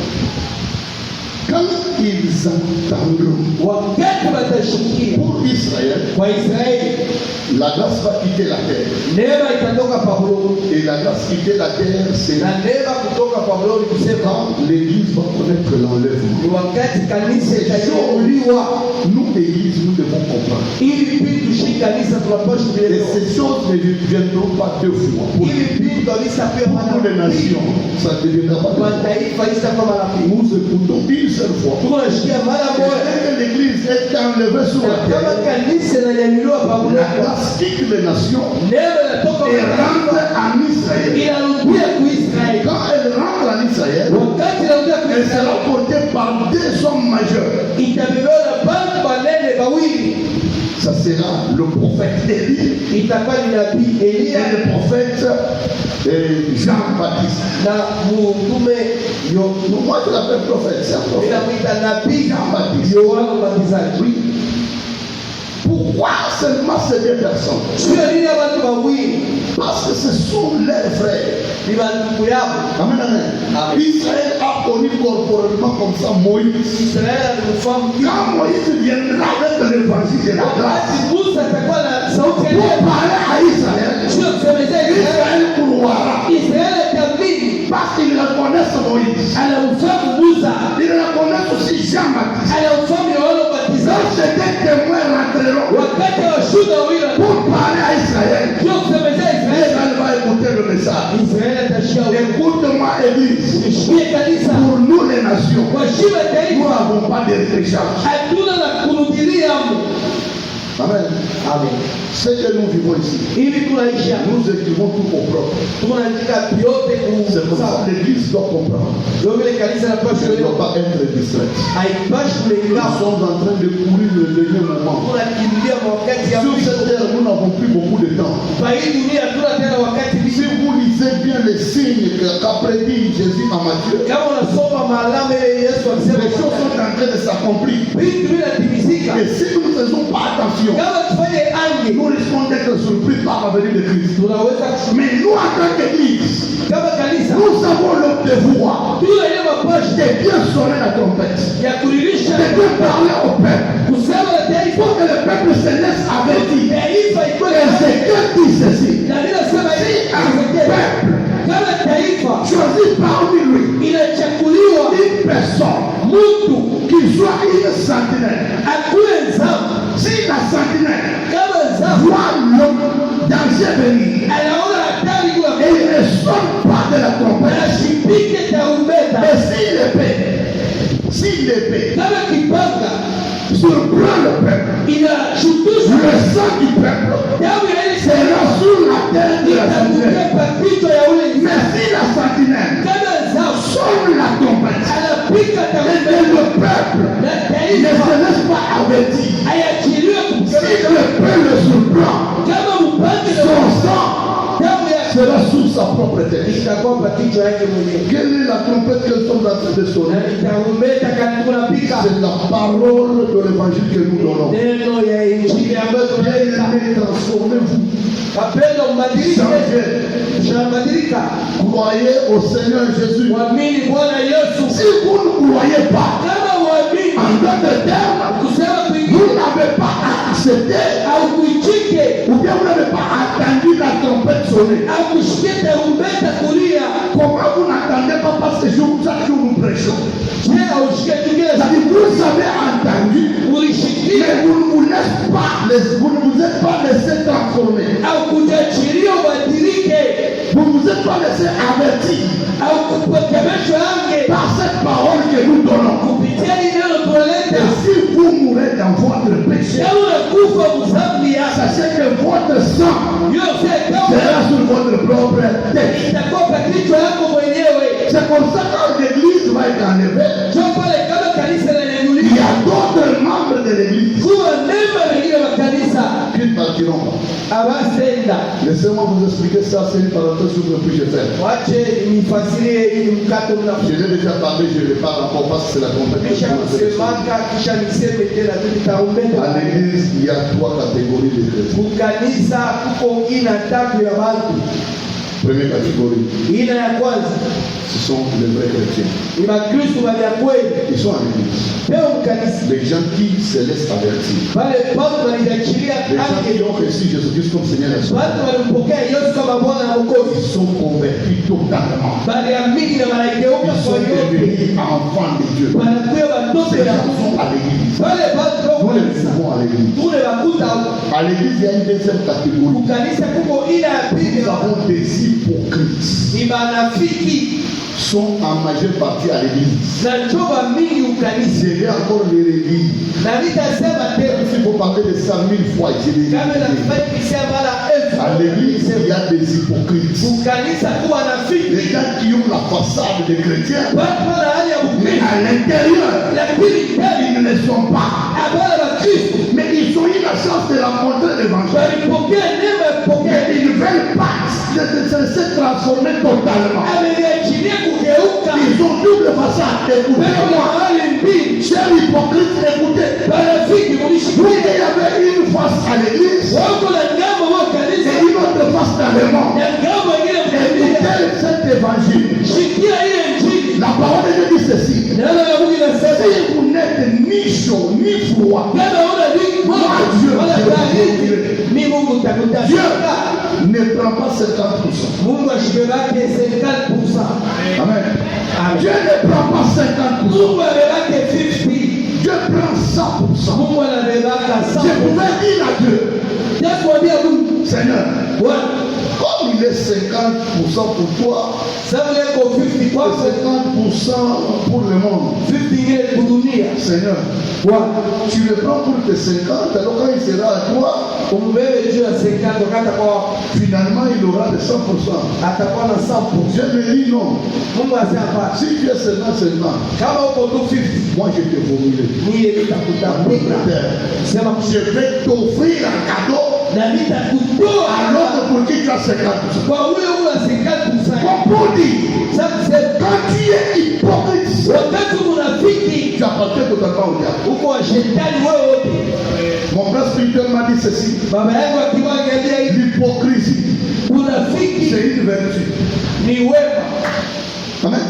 A: Quand ils entendront
B: Wakati watashikia
A: pour Israël,
B: kwa Israeli,
A: la grâce va quitter la terre.
B: neema itatoka Babuloni.
A: Et la grâce quitter la terre, c'est
B: Na neema kutoka Babuloni kusema
A: quand l'église va connaître l'enlèvement.
B: ni wakati kanisa itanyakuliwa.
A: Nous, l'église, nous devons comprendre.
B: Ili pindi tushike kanisa tunapaswa
A: Et
B: kuelewa.
A: ces choses ne viendront pas deux fois. Pour
B: Ili pindi kanisa pia
A: toutes les nations, ça ne deviendra pas deux fois.
B: mataifa isitakuwa mara mbili.
A: Nous écoutons une seule fois.
B: Tunashikia mara
A: Et
B: moja.
A: dès que l'église est enlevée sur la
B: Kama
A: terre,
B: kanisa inanyanyuliwa
A: la
B: Babuloni,
A: grâce quitte les nations
B: neema inatoka
A: et
B: kwa
A: rentre en Israël.
B: inarudia ku Israeli.
A: Quand elle rentre en Israël,
B: Wakati inarudia ku
A: elle sera
B: Israeli,
A: portée par deux hommes majeurs.
B: itabebwa na bantu banene bawili.
A: Ça sera le prophète Élie
B: Itakuwa ni nabii
A: et
B: Elia
A: le prophète Jean-Baptiste.
B: na mtume
A: Moi, je l'appelle prophète, c'est un prophète.
B: inamwita nabii
A: Jean-Baptiste.
B: Yohana Mbatizaji.
A: Oui. Pourquoi seulement ces deux personnes?
B: Sio nini ya watu wawili
A: Parce que ce sont leurs frères.
B: ni bandugu yao.
A: Amen, amen.
B: Amen.
A: Israël a connu corporellement comme ça Moïse.
B: Israeli alimfahamu
A: Quand Moïse viendra avec l'évangile de la grâce
B: wakati Musa atakuwa na sauti ya
A: pour
B: neema.
A: parler à Israël,
B: Sio kusemezea Israeli.
A: Israël croira.
B: Israeli atamini
A: Parce qu'ils reconnaissent Moïse.
B: anamfahamu Musa,
A: Ils reconnaissent aussi Jean-Baptiste.
B: anamfahamu Yohana Mbatizaji.
A: Donc ces deux témoins rentreront
B: Wakati wa shuhuda wawili
A: pour parler à Israël.
B: sio kusemezea Israeli.
A: Israël va écouter le message.
B: Israeli atashia
A: Écoute-moi, Église.
B: Nishikie kanisa
A: Pour nous les nations,
B: kwa shida
A: nous
B: taifa
A: n'avons pas de recharge.
B: hatuna la kurudilia mu.
A: Amen.
B: Amen.
A: Ce que nous vivons ici,
B: Hivi tunaisha
A: nous écrivons tout au propre.
B: tunaandika vyote
A: C'est pour ça
B: kusawa.
A: que l'Église doit comprendre.
B: Ndio vile kanisa
A: Elle
B: linapaswa
A: ne
B: leo
A: doit pas être distraite.
B: haipashi
A: Nous
B: kulenga.
A: sommes en train de courir le dernier moment.
B: Tunakimbilia wakati ya
A: Sur
B: mwisho.
A: cette terre, nous n'avons plus beaucoup de temps.
B: Kwa hii dunia hatuna tena wakati
A: Si
B: mingi.
A: vous lisez bien les signes qu'a prédit Jésus à Matthieu,
B: Kama unasoma maalama ile Yesu alisema
A: les choses sont en train de s'accomplir.
B: vitu vinatimizika.
A: Et si nous ne faisons pas attention,
B: Kama tufanye ange
A: nous risquons d'être surpris par la venue de Christ.
B: tunaweza kusema
A: Mais nous, en tant qu'Église,
B: kama kanisa
A: nous avons le devoir
B: tuna ile mapashi
A: de bien sonner la trompette,
B: ya kuririsha
A: de bien parler au peuple,
B: kusema na taifa
A: pour que le peuple se laisse avertir.
B: taifa ikuwe
A: Et c'est que dit ceci.
B: na ninasema
A: Si
B: hivi
A: un peuple
B: kama taifa
A: choisit parmi lui
B: inachakuliwa
A: une personne
B: mtu
A: qui soit une sentinelle,
B: akuwe nzamu.
A: si la sentinelle
B: Kama nzamu
A: voit le danger venir
B: anaona hatari
A: et
B: kuwa
A: il ne sonne pas de la trompette,
B: anashipike tarumbeta.
A: et s'il épée
B: Kama kipanga
A: surprend le peuple,
B: inashutusha
A: le sang du peuple
B: damu ya ile
A: sera sur la tête de la sentinelle.
B: itakukepa kichwa ya ule nzamu.
A: Mais si la sentinelle
B: Kama nzamu
A: sonne la trompette
B: anapika
A: et
B: tarumbeta
A: le peuple
B: na
A: ne
B: taifa
A: se laisse pas avertir,
B: ayachiliwe
A: si
B: kukema.
A: le peuple le surprend,
B: Kama upande na
A: son sang
B: damu ya
A: sera sur sa sa propre tête.
B: itakopa kichwa yake mwenyewe.
A: Quelle est la trompette que nous sommes en train de
B: Na
A: sonner?
B: itarumbeta kanapika.
A: C'est la parole de l'évangile que nous donnons.
B: Neno ya injili ambayo tunaleta.
A: Bien-aimés, transformez-vous.
B: Wapendwa, mbadilike. Tunabadilika.
A: Croyez au Seigneur Jésus.
B: Mwamini Bwana Yesu.
A: Si vous ne croyez pas,
B: Kama uamini,
A: en d'autres termes,
B: kusema
A: vous
B: pengine
A: n'avez pas accepté
B: au kuichike
A: ou bien vous n'avez pas attendu la trompette sonner.
B: au kushikia tarumbeta kulia.
A: Comment vous n'attendez pas parce que chaque jour nous prêchons?
B: Je aushike tugeza
A: C'est-à-dire vous avez entendu,
B: ulishikia
A: mais vous ne vous laissez pas, vous ne vous êtes pas laissé transformer.
B: au kujachilia ubadilike
A: Vous ne vous êtes pas laissé avertir
B: au kupokemeshwa yake
A: par cette parole que nous donnons.
B: kupitia hili neno
A: Et
B: tunaleta.
A: si vous mourrez dans votre péché,
B: Kama unakufa mzambi yako
A: sachez que votre sang
B: yote kama
A: sera sur votre propre tête.
B: itakopa kichwa yako mwenyewe.
A: C'est comme ça que l'église va être enlevée.
B: Ndio pale kama kanisa
A: Il y
B: linainuliwa
A: a d'autres membres de l'église
B: kuwa nemba wengine wa kanisa
A: qui ne partiront pas.
B: abasenda.
A: Laissez-moi vous expliquer ça, c'est une parenthèse sur le plus je fais.
B: Wache nifasirie ili mkato
A: Je
B: mnafuta.
A: l'ai déjà parlé, je ne parle encore parce que c'est la compétence.
B: Kisha kusemaka kisha niseme tena tutaombea.
A: À l'église, il y a 3 catégories de chrétiens.
B: Kukanisa kuko ina tatu ya watu.
A: Première catégorie,
B: Ina ya kwanza
A: ce sont les vrais chrétiens.
B: ni Wakristo wa kweli.
A: Ils sont à l'église.
B: Leo mkanisa
A: Les gens qui se laissent avertir.
B: pale Paulo aliachilia
A: Les gens
B: haki.
A: qui ont reçu Jésus-Christ comme Seigneur et Sauveur.
B: Watu walimpokea Yesu kama Bwana na Mwokozi.
A: Ils sont convertis totalement.
B: Waliamini na wanaigeuka
A: Ils
B: kwa
A: sont
B: yote.
A: devenus enfants de Dieu.
B: Wanakuwa watoto
A: Ces
B: ya
A: gens
B: Mungu.
A: sont à l'église.
B: Pale watu
A: Nous les
B: kanisa.
A: trouvons à l'église.
B: Tule wakuta
A: À l'église, il y a une deuxième catégorie.
B: kukanisa kuko ina ya pili
A: Nous avons des hypocrites.
B: ni manafiki
A: Sont en majeure partie à l'église.
B: na njoba mingi ukanisa.
A: Je vais encore les redire.
B: Na nitasema tena
A: Même s'il faut parler de 100 000 fois, je les
B: kama
A: redis.
B: nafai kisema mara elfu.
A: À l'église, il y a des hypocrites.
B: Ukanisa kuwa
A: Les
B: nafiki.
A: gens qui ont la façade de chrétiens,
B: Watu wana hali ya
A: mais
B: ukristo
A: à l'intérieur,
B: lakini ndani
A: ils ne le sont pas.
B: habara Wakristo
A: Mais ils ont eu la chance de rencontrer l'évangile.
B: walipokea neema ya
A: Mais
B: kupokea.
A: ils ne veulent pas se transformer totalement.
B: Ameliachilia kugeuka.
A: Ils ont double façade.
B: Wewe
A: Écoutez-moi.
B: una hali mbili.
A: Chers hypocrites, écoutez.
B: Marafiki
A: Vous,
B: mlishikilia.
A: il y avait une face à l'église
B: Wako na ngambo wa
A: et
B: kanisa
A: une autre face dans le monde.
B: na ngambo ingine mkabilia.
A: Écoutez cet évangile.
B: Shikia ile injili.
A: La parole de Dieu dit ceci.
B: Neno la Mungu linasema
A: Si vous n'êtes ni chaud ni froid,
B: kama una dini
A: Dieu,
B: wala
A: Dieu,
B: baridi,
A: Dieu.
B: mimi Mungu
A: Dieu
B: nitakutashika.
A: ne prend pas 50%.
B: Mungu ashibebake 50%.
A: Amen.
B: Amen.
A: Dieu ne prend pas 50%.
B: Mungu abebake 50.
A: Dieu prend 100%.
B: Mungu anabebaka
A: Je
B: 100%.
A: pouvais dire à Dieu,
B: Yesu mwambia Mungu,
A: Seigneur,
B: Bwana,
A: comme il est 50% pour toi,
B: sababu yako 50
A: et
B: kwako,
A: 50% pour le monde,
B: 50 ingine kudunia.
A: Seigneur,
B: Bwana,
A: tu le prends pour tes 50, alors quand il sera à toi,
B: umbebe juu ya 50 wakati kwa
A: finalement il aura les 100%.
B: atakuwa na 100%.
A: Je me dis non.
B: Mungu asema hapana.
A: Si tu es seulement,
B: Kama uko tu 50,
A: moi je te formule.
B: niye nitakutapika. Sema
A: Je vais t'offrir un cadeau
B: na nitakutoa
A: alors que pour qui tu as 50%.
B: kwa ule ule 50%.
A: Comme pour dire,
B: Sasa
A: quand tu es hypocrite,
B: wakati unafiki
A: tu appartiens totalement au diable.
B: uko wa shetani wewe wote.
A: Mon frère spirituel m'a dit ceci.
B: Baba yangu akiwaangalia hivi,
A: L'hypocrisie,
B: unafiki
A: c'est une vertu.
B: ni wema.
A: Amen.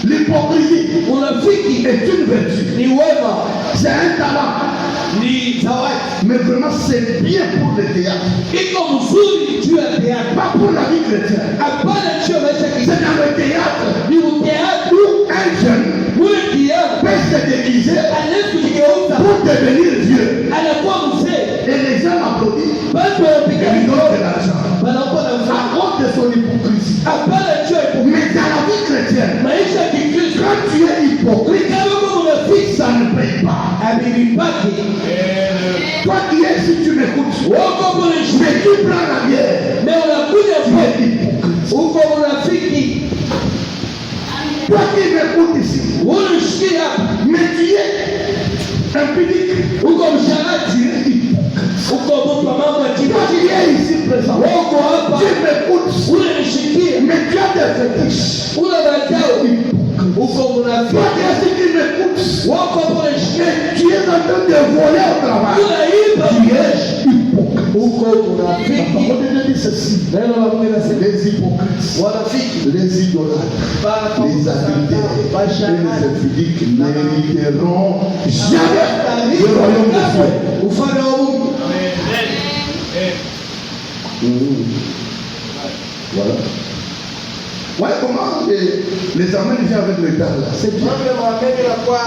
A: L'hypocrisie
B: Unafiki
A: est une vertu.
B: ni wema,
A: C'est un talent.
B: ni zawadi.
A: Mais vraiment, c'est bien pour le théâtre.
B: Iko mzuri juu ya teatro,
A: Pas pour la vie chrétienne.
B: hapana juu ya maisha
A: C'est
B: kingine.
A: dans le théâtre
B: Ni uteatro
A: où un jeune
B: ule kiasi
A: peut se déguiser
B: anaweza kujigeuza,
A: pour devenir vieux.
B: anakuwa mzee,
A: Et les gens applaudissent.
B: bado
A: Et
B: wanapiga
A: lui donnent de
B: mikono,
A: l'argent.
B: wanakuwa na
A: À
B: mfano.
A: cause de son hypocrisie.
B: Hapana juu ya hypocrisia.
A: Mais dans la vie chrétienne,
B: Maisha ya Kikristo
A: quand tu es hypocrite,
B: kama kama unafiki
A: ça ne paye pas.
B: abilipaki
A: Toi qui es ici, tu m'écoutes.
B: wako kule
A: Mais
B: shule
A: tu prends la bière.
B: na unakuja
A: Tu
B: kwa
A: es hypocrite.
B: uko unafiki
A: Toi qui m'écoutes ici,
B: unashikia
A: mais tu es impudique.
B: uko msharati
A: Tu es hypocrite.
B: Uko mtu wa mambo ya
A: Toi
B: kiroho.
A: qui es ici présent,
B: Wako hapa.
A: tu m'écoutes,
B: Unanishikia.
A: mais tu as des fétiches.
B: Una dharau. Uko
A: Toi
B: mnafiki.
A: qui es ici qui m'écoutes,
B: Wako hapo unanishikia.
A: et tu es en train de voler au travail.
B: Unaiba.
A: Tu es hypocrite.
B: Uko
A: La
B: mnafiki.
A: parole de Dieu dit ceci.
B: Neno la Mungu linasema
A: Les hypocrites,
B: wanafiki
A: les idolâtres, les adultères et les infidèles n'hériteront jamais le royaume de Dieu.
B: ufalme wa Mungu.
A: Voilà. Voilà comment les Arméniens viennent avec le retard là. C'est bien.
B: Mambo ya Wameni yanakuwa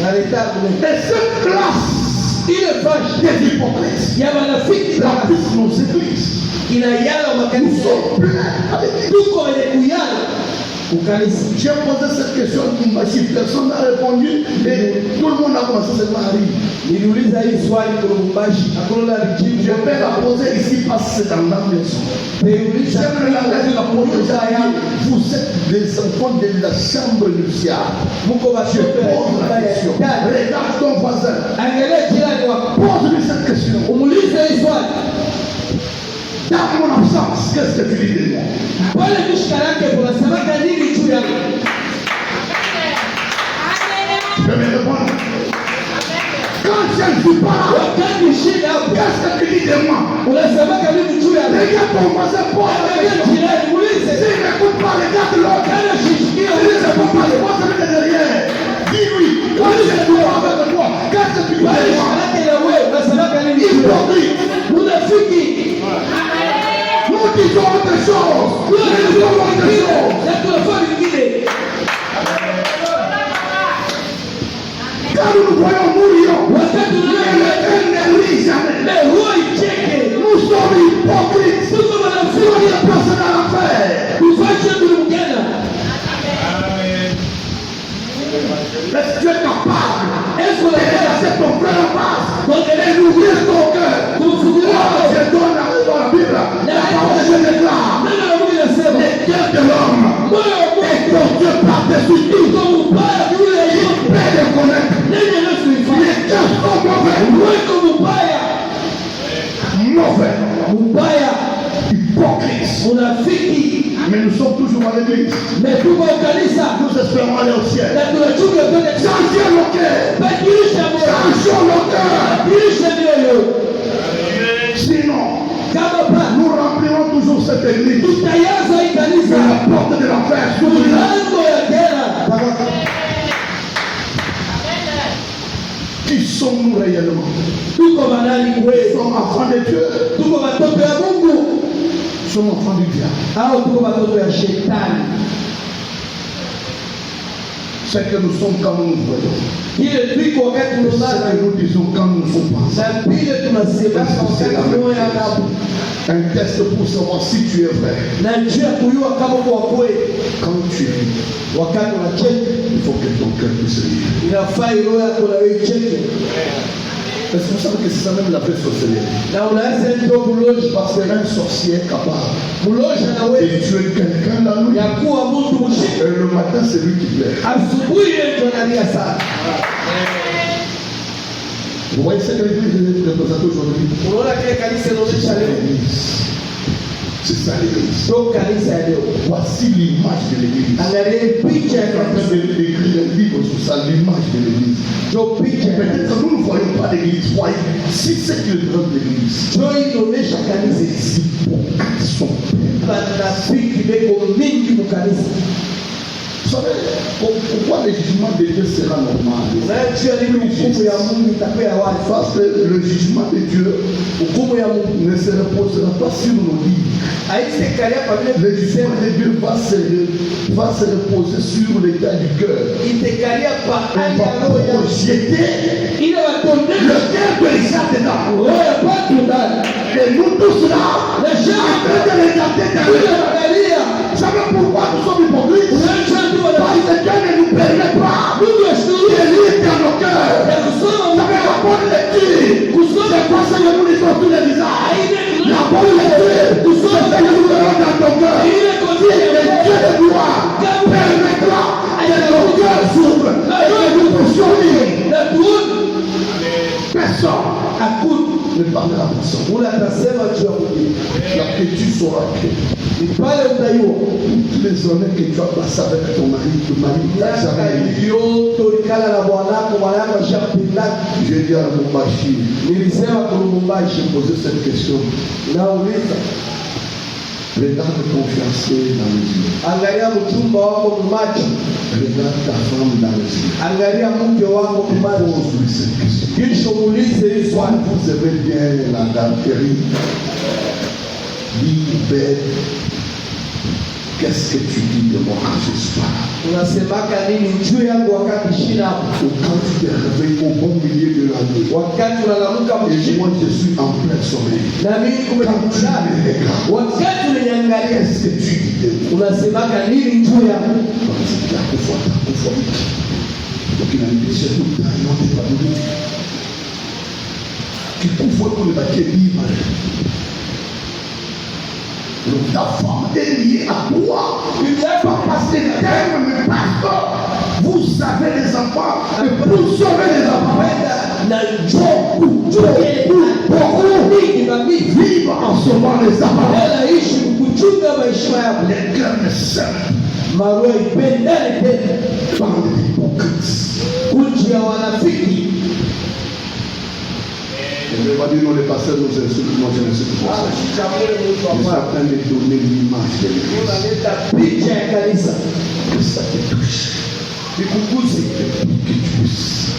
B: na retard.
A: Et cette classe
B: Ile vache
A: des hypocrites
B: ya wanafiki
A: remplissent nos églises.
B: inayala
A: Nous
B: makanisa.
A: sommes pleins avec Dieu.
B: Tuko wenye kuyala ukanisa.
A: J'ai posé cette question à si personne n'a répondu et tout le monde a commencé seulement à rire.
B: Niliuliza hii swali kwa Lubumbashi, hakuna alijibu.
A: Je vais la poser ici parce que c'est dans la maison.
B: Niliuliza
A: J'aimerais la la poser à vous êtes des enfants de la chambre nuptiale.
B: muko
A: Je
B: watoto
A: pose la
B: wa
A: question.
B: ndani.
A: Regarde ton voisin.
B: Angalia jirani wako.
A: Pose-lui cette question.
B: Umuulize hii swali.
A: Dans mon absence, qu'est-ce que tu dis de moi?
B: Pale mishika yake unasemaka nini juu yangu?
A: Je vais me répondre. Quand je ne suis pas là,
B: Wakati shida hapo
A: qu'est-ce que tu dis de moi?
B: unasemaka nini juu yangu?
A: Regarde ton voisin, pose la
B: Angalia
A: question.
B: jirani, muulize.
A: S'il n'écoute pas, regarde l'autre.
B: Kana shishikia
A: S'il ne répond pas, pose-lui de derrière. Dis-lui, quand je suis avec toi, qu'est-ce que tu dis
B: pale
A: de
B: mishika
A: moi?
B: yake na wewe unasemaka nini juu yangu?
A: Hypocrite.
B: Unafiki.
A: Nous disons autre chose. Nous disons autre chose.
B: Na tunafaa vingine.
A: Quand nous nous voyons mourir,
B: Wakati unaona
A: l'éternel ne rit jamais.
B: na huo icheke.
A: Nous sommes hypocrites.
B: Tuko
A: Nous
B: wanafiki.
A: ne personne à la faire.
B: Tufanye kulingana.
A: Est-ce que tu es capable
B: Est-ce
A: de
B: qu'on a
A: laisser ton frère en face
B: Donc
A: et d'ouvrir ton cœur?
B: kufungulia
A: Oh, je donne dans la Bible. La parole je déclare.
B: neno la Mungu linasema
A: Le cœur de l'homme
B: moyo wa
A: est
B: Mungu
A: tordu par-dessus tout.
B: uko mbaya juu ya yote.
A: Père de connaître.
B: Nini Yesu
A: Les
B: ifanye?
A: cœurs sont mauvais.
B: Weko mbaya,
A: Mauvais.
B: mbaya,
A: Hypocrites.
B: unafiki.
A: Mais nous sommes toujours à l'église.
B: Mais tuko kanisa
A: Nous espérons aller au ciel.
B: na tunachunga kwenda
A: Changeons nos cœurs.
B: badilisha moyo,
A: Changeons nos cœurs.
B: badilisha mioyo.
A: Sinon,
B: Kama pa
A: nous remplirons toujours cette église.
B: tutayaza hii
A: Que
B: kanisa
A: la porte de l'enfer s'ouvre.
B: milango ya jela.
A: Qui sommes-nous réellement?
B: Tuko banani
A: Nous
B: kweli?
A: sommes enfants de Dieu.
B: Tuko watoto ya Mungu
A: Nous sommes enfants du diable.
B: au tuko watoto ya shetani?
A: C'est que nous sommes quand nous nous voyons.
B: Kile tuko wakati
A: C'est ce
B: tunaona
A: que nous disons quand nous ne sommes pas.
B: na vile tunasemaka wakati tunaona hapo
A: Un test pour savoir si tu es vrai.
B: na njia ya kujua kama kwa kweli.
A: Quand tu es,
B: Wakati unacheka
A: il faut que ton cœur puisse lire.
B: inafaa roho yako na wewe icheke,
A: Est-ce que vous savez que c'est ça même la vraie sorcellerie?
B: na unaanza ndio buloji
A: Parce qu'un sorcier est capable
B: buloji na wewe
A: de tuer quelqu'un la nuit.
B: ya kuwa mtu mshike
A: Et le matin, c'est lui qui plaît.
B: asubuhi, yeye ndio analia sana.
A: Vous voyez ce que l'église représente aujourd'hui?
B: Unaona kile kanisa
A: C'est
B: linaonyesha
A: ça
B: leo,
A: l'église. C'est ça l'église.
B: ndio kanisa ya leo.
A: Voici l'image de l'église.
B: Angalia picha ya
A: Je suis en train
B: kanisa,
A: d'écrire un livre sur ça, l'image de l'église.
B: ndio picha ya
A: Peut-être
B: kanisa,
A: que nous ne voyons pas l'église. Voyez, si c'est qui représente l'église,
B: ndio inaonyesha kanisa.
A: les hypocrites sont pleins.
B: Banafiki beko mingi mu kanisa.
A: Vous savez pourquoi le jugement de Dieu sera normal?
B: Unajua nini hukumu ya Mungu itakuwa ya wazi?
A: Parce que le jugement de Dieu
B: Hukumu ya Mungu
A: ne se reposera pas sur nos livres.
B: haitakalia kwa vile
A: Le jugement
B: tulisema,
A: de Dieu va se reposer sur l'état du cœur.
B: itakalia pa
A: On
B: hali ya
A: va
B: roho ya
A: projeter
B: ile watondesha
A: le cœur de Richard dedans.
B: roho ya watu ndani
A: Et nous tous là,
B: na
A: en
B: shaka
A: train de regarder
B: ile
A: derrière.
B: angalia.
A: Vous savez pourquoi nous sommes hypocrites?
B: Unajua ndio
A: Parce que Dieu ne nous permet pas
B: Mungu asikie
A: de lire dans nos cœurs.
B: ya kusoma
A: Vous savez, la bonne lecture,
B: kusoma
A: c'est pas ce que nous lisons tous les visages.
B: ile
A: La bonne lecture, c'est ce que nous verrons dans ton cœur.
B: ile
A: Et
B: kofia
A: le Dieu de gloire permettra que nos cœurs s'ouvrent et que nous puissions lire.
B: na tuone
A: Personne
B: hakuna
A: ne personne.
B: ule atasema juu ya mwingine.
A: Là que tu sauras que
B: Ni pale utayua
A: toutes les années que tu as passé avec ton mari,
B: miaka
A: jamais.
B: yote ulikala na bwanako, mwanako ashapindaka.
A: J'ai dit à Lubumbashi,
B: Nilisema kwa Lubumbashi,
A: j'ai posé cette question.
B: nauliza,
A: Regarde ton fiancé dans les yeux.
B: angalia mchumba wako mumacho,
A: Regarde ta femme dans les yeux.
B: angalia mke wako mumacho,
A: Pose-lui cette question.
B: kisha muulize hii
A: Soit
B: swali.
A: vous aimez bien la galanterie, dis belle, qu'est-ce que tu dis de moi quand je suis pas là?
B: Unasemaka nini juu yangu wakati shina hapo?
A: Ou quand tu te réveilles au bon milieu de la nuit.
B: Wakati unalamuka
A: Et
B: mchini
A: moi je suis en plein sommeil.
B: na mimi kumekutana, wakati unaniangalia,
A: Qu'est-ce que tu dis de moi?
B: unasemaka nini juu yangu?
A: Donc il a dit, c'est tout le temps, non, pas de doute. Qui couvre pour le baquet libre. Donc ta femme est liée à toi. Pas parce que t'aimes, mais parce que vous savez les enfants. Et vous sauvez les enfants.
B: Na njoo
A: Vivre en sauvant les enfants.
B: anaishi kuchunga maisha yako.
A: Les cœurs ne s'aiment.
B: Maroho ipendane tena,
A: Parle d'hypocrite.
B: kundi ya wanafiki.
A: Je ne vais pas dire non, les pasteurs nous insultent, moi je n'insulte pas ça.
B: Sichagule mtu
A: Je suis
B: ambaye
A: en train de donner l'image de l'Église.
B: unaleta picha ya kanisa,
A: Que ça te touche.
B: ikuguze
A: Que tu puisses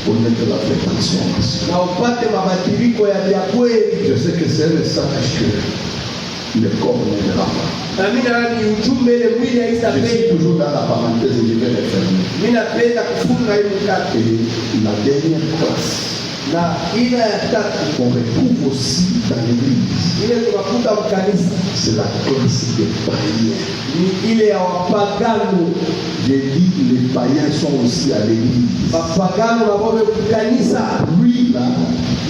A: connaître la vraie transformation.
B: na upate mabadiliko ya kweli.
A: Je sais que c'est un message que le corps n'aidera pas.
B: Na mimi nadhani ujumbe ile mwili
A: Je suis
B: haisapei.
A: toujours dans la parenthèse et je vais le fermer.
B: Mimi napenda kufunga ile mkate,
A: Et la dernière classe
B: na ile ya tatu
A: qu'on retrouve aussi dans l'église,
B: ile tunakuta mkanisa
A: c'est la classe des païens.
B: ni ile ya wapagano.
A: J'ai dit les païens sont aussi à l'église.
B: Wapagano na wao kukanisa,
A: Lui là,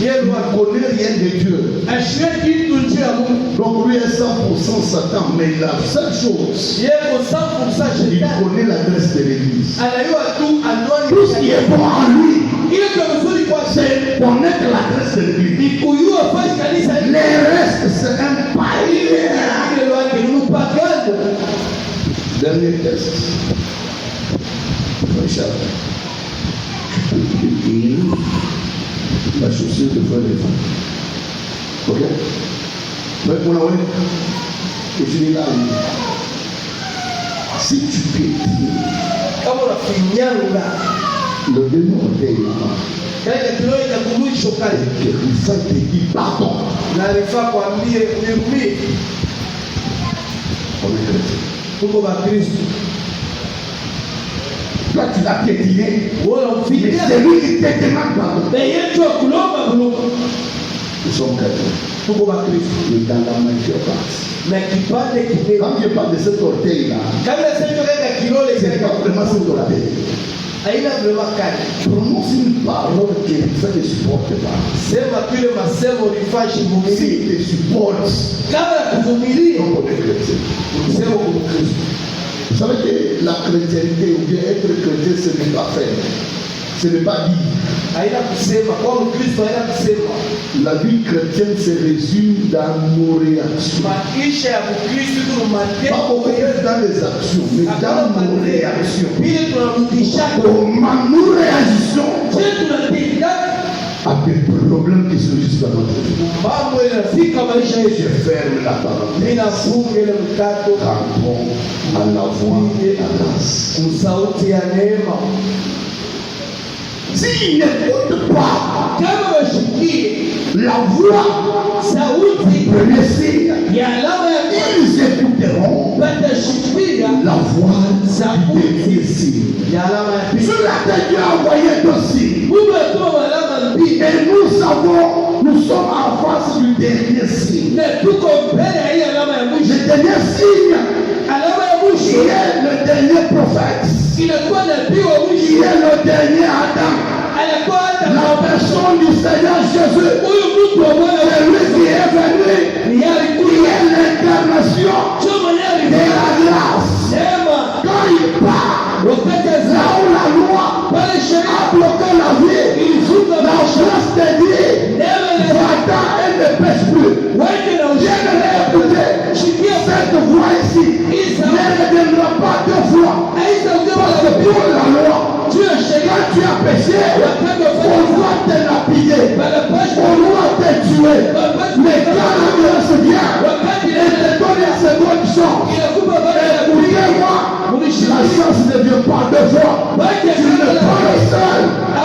B: yeye
A: il ne connaît rien de Dieu.
B: ashiriki kitu nje ya Mungu.
A: Donc lui est 100% Satan, mais la seule chose,
B: Yeye kwa 100%
A: il
B: shetani.
A: connaît l'adresse de l'église.
B: Anajua tu anwani
A: Tout ce qui est bon en lui,
B: ile kwa mzuri kwa
A: c'est connaître l'adresse de l'église.
B: ni kujua fasi kanisa ile
A: Les restes, c'est un païen.
B: ile wake ni mpagano.
A: Dernier test. Richard, tu peux guérir la chaussure de frère et femme. Ok? Mais pour la web, et finis là. Si tu piétines
B: Kama unafinyanga
A: le démon orteil là,
B: katika kidole cha kumwisho
A: et
B: kale,
A: que Rifa te dit pardon,
B: na alifaa kuambie nirumie,
A: on est chrétien.
B: tuko ba Kristo.
A: Toi, tu l'as piétiné,
B: Wewe
A: mais
B: unafikia
A: c'est lui qui te demande pardon.
B: na yetu kulomba bulungu,
A: Nous sommes chrétiens.
B: tuko ba Kristo.
A: Mais dans la majeure partie.
B: Na kipande kile
A: Quand je parle de cet orteil-là,
B: kabla sasa katika kidole
A: c'est
B: kile
A: pas vraiment cet orteil.
B: haina vraiment kali.
A: Prononce une parole que ça ne supporte pas.
B: Sema vile masemo ulifashi vumilia.
A: S'il te supporte,
B: Kabla ya kuvumilia
A: donc on est chrétien.
B: useme kwa Kristo.
A: Vous savez que la chrétienté ou bien être chrétien, ce n'est pas faire. Ce n'est pas dire.
B: Haina kusema kwa Mkristo, haina kusema.
A: La vie chrétienne se résume dans nos réactions.
B: Maisha ya Mkristo tu
A: Pas
B: matendo
A: beaucoup dans les actions, mais dans nos réactions.
B: vile tunarudisha
A: Comment nous réagissons
B: je tunatenda
A: à des problèmes qui surgissent dans notre vie.
B: mambo yanafika maisha
A: Je
B: yetu.
A: ferme la parenthèse.
B: Ninafunga ile mkato
A: Rentrons à la voix de la grâce.
B: sauti ya neema.
A: S'il n'écoute pas
B: Kama washikie
A: la voix
B: sauti
A: du premier signe,
B: ya alama ya
A: ils écouteront
B: watashikia
A: la voix du dernier signe.
B: ya alama ya pili.
A: Cela a Dieu a envoyé deux signes.
B: Mungu atoa alama mbili
A: Et nous savons, nous sommes en face du dernier signe.
B: na tuko mbele ya hii alama ya mwisho.
A: Le dernier signe,
B: Alama ya
A: qui
B: mwisho
A: est le dernier prophète,
B: inakuwa nabii wa
A: qui
B: mwisho,
A: est le dernier Adam,
B: anakuwa hata
A: la personne du Seigneur Jésus,
B: huyu mtu wa Bwana
A: c'est lui qui est venu,
B: ni
A: qui
B: alikuja
A: est l'incarnation
B: sio mwenyewe
A: de
B: alikuja
A: la grâce.
B: neema
A: Quand il parle,
B: wakati
A: là
B: azao
A: où la loi
B: pale
A: a
B: sheria
A: bloqué la vie,
B: ilifunga
A: la
B: maisha,
A: grâce te dit,
B: neema ile
A: va-t'en et ne pêche plus. Viens de l'écouter. Cette voix ici ne reviendra pas deux fois. Parce que pour la loi, quand tu as péché, on doit te lapider, on doit te tuer. Mais quand la grâce vient, elle te donne une seconde chance. Écoutez-moi, la chance ne vient pas deux fois. Tu ne pas le seul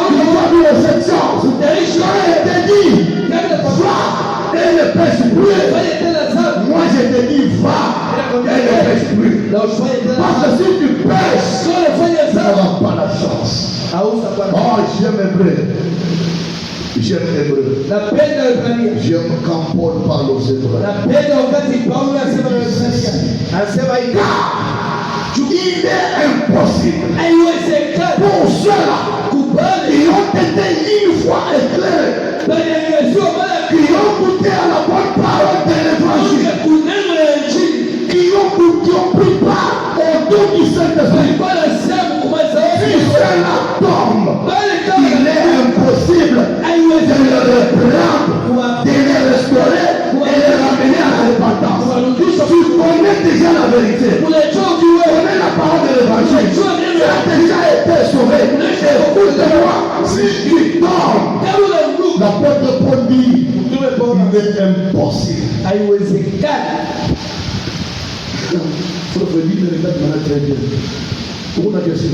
A: qui va vivre cette chance. Quand elle te dit, va, elle ne pêche plus. Moi je te dis, va, elle ne pêche plus. Parce que si tu pêches, tu n'auras pas la chance. Oh, j'aime Hébreu. J'aime Hébreu. J'aime quand Paul parle aux Hébreux. Il est impossible pour ceux-là qui ont été une fois éclairés, qui ont goûté à la bonne parole de l'évangile, qui ont pris part au don du Saint-Esprit. Si cela tombe, il est impossible de le reprendre, de les restaurer et de les ramener à la repentance. Tu connais déjà la vérité. Tu connais la parole de l'évangile. Tu as déjà été sauvé. Écoute-moi, si tu tombes, l'apôtre Paul dit, il est impossible. Frère Freddy me regarde maintenant très bien. Pour la question.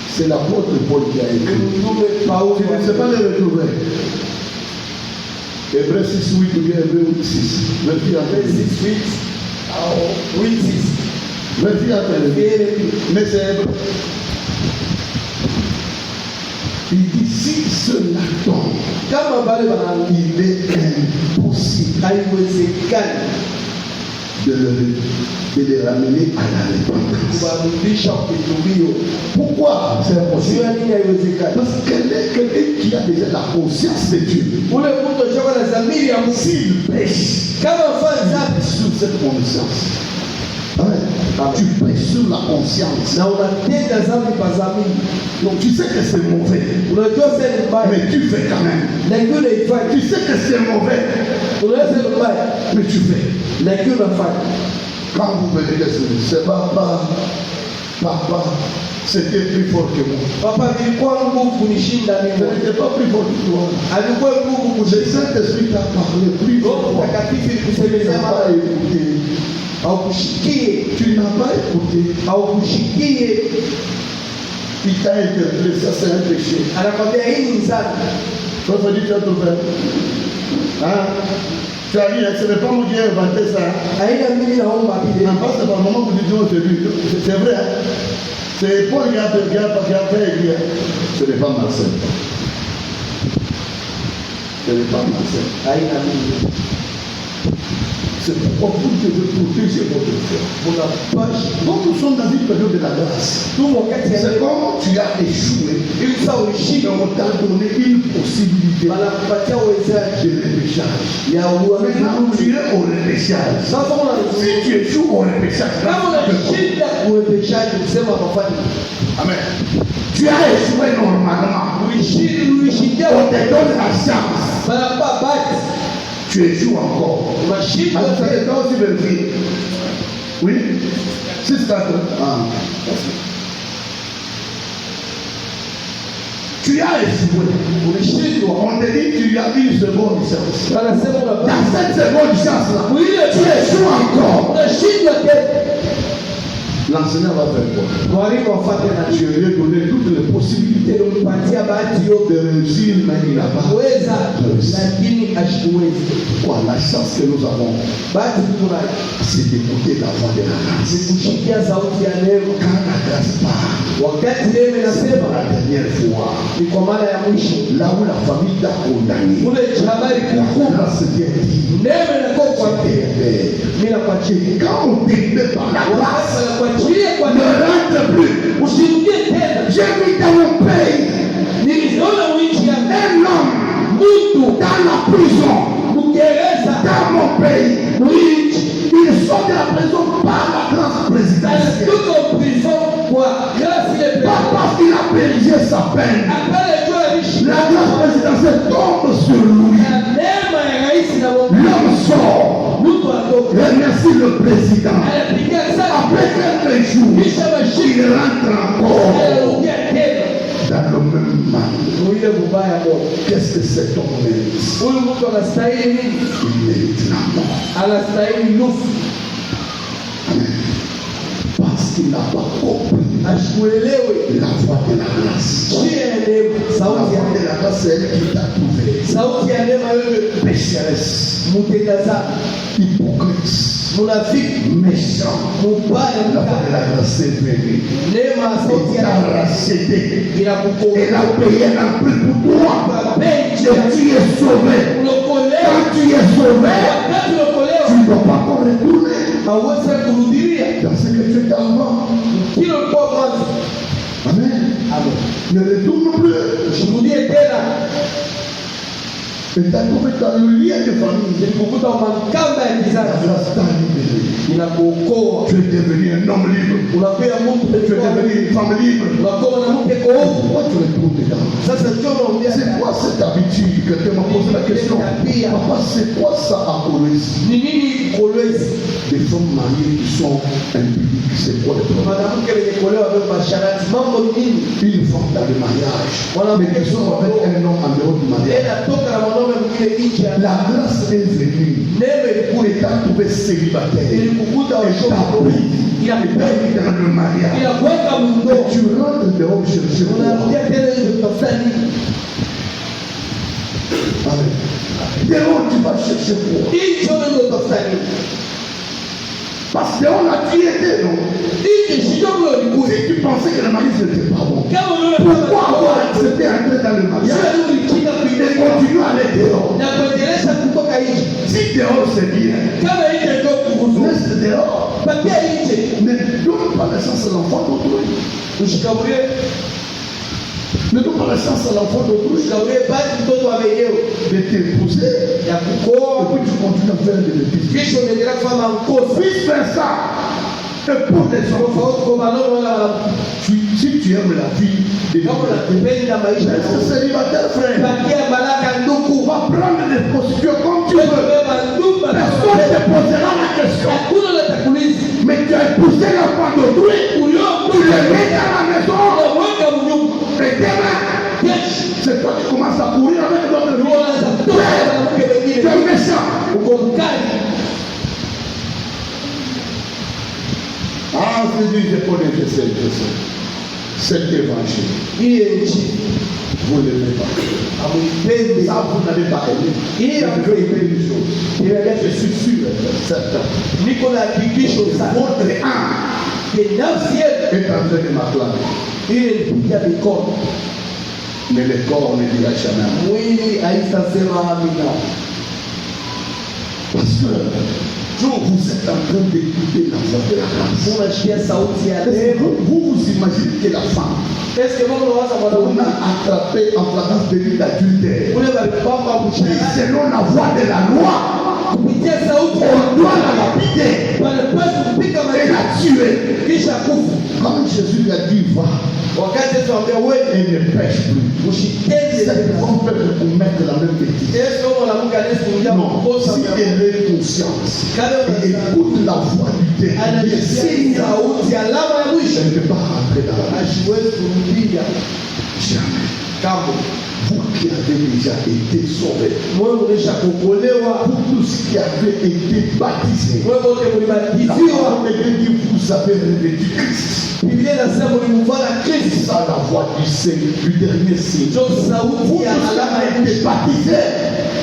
A: C'est l'apôtre Paul qui a écrit. Tu ne sais pas le retrouver. Hébreu 6, 8 ou bien Hébreu 8, 6. Vérifie après. 6, 8, 6. Vérifie après. Mais c'est Hébreu. Il dit si cela tombe, il est impossible de les ramener à la repentance. Pourquoi c'est impossible? Parce que quelqu'un qui a déjà la conscience de Dieu, s'il pêche, sur cette conscience, tu pêches sur la conscience. Donc tu sais que c'est mauvais, mais tu fais quand même. Tu sais que c'est mauvais, mais tu fais. Quand vous venez de c'est papa, c'était plus fort que moi. Papa, je n'étais pas plus fort que toi. Le Saint-Esprit t'a parlé plus fort. Tu n'as pas écouté. Tu n'as pas écouté. Il t'a interpellé, ça c'est un péché. Toi, tu as trouvé. Tu as dit, ce n'est pas moi qui ai inventé ça. Non, pas c'est pas le moment où vous dites aujourd'hui. C'est vrai. C'est Paul qui a fait écrire. Ce n'est pas Marcel. Ce n'est pas Marcel. C'est pourquoi vous devez protéger votre foi. Donc nous sommes dans une période de la grâce. C'est comme tu as échoué. Et on t'a donné une possibilité de repêchage. Maintenant tu es au repêchage. Si tu échoues au repêchage, amen. Tu as échoué normalement. On te donne la chance. Tu échoues encore. C'est toi aussi vérifier. Oui. C'est ça. Tu as échoué. On te dit tu as une seconde chance. Dans cette seconde chance là, tu échoues encore. L'enseignant va faire quoi? Je lui ai donné toutes les possibilités de réussir, mais il n'a pas réussi. Quoi, la chance que nous avons, c'est d'écouter la voix de la grâce. Quand la grâce part, la dernière fois, là où la famille t'a condamné, la grâce vient dire, quand on t'aide par la grâce, ne rentre plus. J'ai vu dans mon pays un homme dans la prison, dans mon pays. Il sort de la prison par la grâce présidentielle. Pas parce qu'il a périgé sa peine. La grâce présidentielle grâce tombe sur lui.
B: na neema ya rais na Mungu
A: L'homme sort.
B: mtu atoka
A: Remercie le président.
B: anapiga sana
A: Après quelques jours, il rentre encore
B: anarudia tena
A: dans le même mal.
B: ile mbaya moja.
A: Qu'est-ce que cet homme mérite?
B: Huyu mtu anastahili nini?
A: Il mérite la mort.
B: Anastahili nusu.
A: Parce qu'il n'a pas compris
B: Asikuelewe
A: la voix de la grâce.
B: njia ya neema,
A: La
B: sauti ya
A: voix de
B: neema,
A: la grâce, c'est elle qui t'a trouvé.
B: sauti ya neema. Wewe
A: Pécheresse,
B: mtenda sana,
A: hypocrite,
B: munafiki,
A: méchant.
B: mubaya,
A: La voix de
B: mkali.
A: la grâce est venue.
B: Neema, sauti
A: Elle
B: ya
A: t'a
B: neema
A: racheté. Elle
B: inakukomboa.
A: a payé un prix pour toi.
B: Mapenzi
A: Et tu es sauvé.
B: unaokolewa.
A: Quand tu es sauvé,
B: Wakati unaokolewa
A: tu ne dois pas encore retourner
B: hauwezi kurudilia
A: dans ce que tu étais avant.
B: kile ulikuwa mwanzo.
A: Amen.
B: Amen.
A: Ne retourne plus.
B: Usirudie tena.
A: Et t'as trouvé dans le lien de famille.
B: Nilikukuta makamba ya
A: La
B: kizazi
A: grâce t'a libéré.
B: inakuokoa.
A: Tu es devenu un homme libre.
B: Unapea Mungu
A: Tu es devenu une femme libre.
B: unakuwa mwanamke kohofu.
A: Pourquoi tu retournes dedans?
B: Sasa njoo naongea
A: C'est quoi cette habitude? Quelqu'un m'a posé la question. Papa, c'est quoi ça à Kolwezi?
B: ni nini kolwezi?
A: Des femmes mariées qui sont impudiques, c'est quoi le problème?
B: Mwanamke wenye kuolewa wewe masharati mambo ni nini?
A: Une femme dans le mariage, mais qui sont avec un homme en dehors du mariage.
B: Tena toka na mwanaume mwingine nje.
A: La grâce est venue
B: Neema ilikuwa
A: pour t'a trouvé célibataire.
B: ilikukuta
A: Elle t'a pris,
B: ila
A: elle t'a mis dans le mariage.
B: ila kuweka
A: Et
B: mndo.
A: tu rentres dehors chercher quoi?
B: Unarudia tena hizo kutafuta nini?
A: Amen. Dehors tu vas chercher quoi?
B: Hicho ndio kutafuta nini?
A: Parce que on a tué des non.
B: Hicho sio ndio ilikuwa.
A: Si tu pensais que le mariage n'était pas bon,
B: Kama wewe
A: pourquoi avoir accepté d'entrer dans le mariage
B: sio ndio ulikinga
A: et
B: kuingia
A: continuer à aller dehors?
B: na kuendelea kutoka nje.
A: Si dehors c'est bien,
B: Kama nje ndio kuhusu.
A: reste dehors.
B: Patia nje.
A: Ne donne pas la chance à l'enfant d'autrui.
B: Ushikamulie,
A: Ne donne pas la chance à l'enfant d'autrui
B: ushikamulie basi mtoto wa wenyewe
A: de t'épouser.
B: ya
A: Et
B: kukoa.
A: puis tu continues à faire des bêtises.
B: Kisha unaendelea kufanya makosa.
A: Vice versa. Et pour les enfants,
B: Tofauti kwa maneno wala wanamke.
A: si tu aimes la vie,
B: Kama unapenda maisha
A: reste
B: yako.
A: célibataire, frère.
B: Patia baraka ndugu.
A: Va prendre des prostituées comme tu veux.
B: Beba ndugu.
A: Personne ne te posera la question.
B: Hakuna la takuliza.
A: Mais tu as épousé l'enfant d'autrui. Tu le mets dans la maison.
B: Unaweka mnyumba.
A: Et demain,
B: Kesho.
A: c'est toi qui commences à courir avec d'autres
B: Ndio
A: filles.
B: unaanza kutoka na mwanamke
A: Tu
B: mwingine.
A: es méchant.
B: Uko mkali.
A: Ah, je dis, je connais, je sais. Cet évangile,
B: Hii nchi
A: vous ne l'aimez pas.
B: amuipendi.
A: Ça, vous n'avez pas aimé.
B: Hii
A: Je veux aimer une chose. Je suis sûr, certain.
B: niko na hakikisho sana.
A: Votre âme
B: Binafsi yetu
A: est en train de m'acclamer.
B: ili nipiga mikono.
A: Mais le corps ne dira jamais.
B: Mwili haitasema amina.
A: Parce que vous êtes en train d'écouter la voix de la grâce.
B: Unasikia sauti ya
A: Est-ce que
B: neema.
A: vous vous imaginez que la femme,
B: Est-ce que Mungu anawaza
A: on
B: mwanaume
A: a attrapé en flagrance délit d'adultère,
B: ule walipamba
A: qui,
B: mshahara
A: selon la voix de la loi,
B: kupitia sauti ya
A: on doit la lapider
B: wanapaswa kupiga
A: et
B: maisha
A: la tuer.
B: kisha kufa.
A: Comme Jésus lui a dit, va
B: Wakati Yesu anambia wewe
A: et ne pêche plus.
B: usitende
A: Cette
B: tena.
A: femme peut commettre la même bêtise.
B: Yesu kama mwanamke anayesimulia
A: Non,
B: makosa
A: si
B: ya
A: elle est consciente
B: kama
A: et écoute la voix du dernier
B: anasikia
A: signe,
B: sauti alama ya mwisho
A: elle ne peut pas rentrer dans la vie.
B: asiwezi kurudia
A: Jamais.
B: kamwe.
A: Vous qui avez déjà été sauvés,
B: Wewe unesha kuokolewa,
A: vous tous qui avez été baptisés,
B: wewe wote
A: la
B: mlibatiziwa.
A: parole de Dieu dit vous avez revêtu Christ.
B: Biblia inasema ulimvana
A: C'est
B: Kristo.
A: ça la voix du Seigneur, du dernier signe.
B: Ndio
A: Vous
B: sauti
A: tous
B: ya
A: qui
B: alama ya
A: avez été
B: mwisho.
A: baptisés,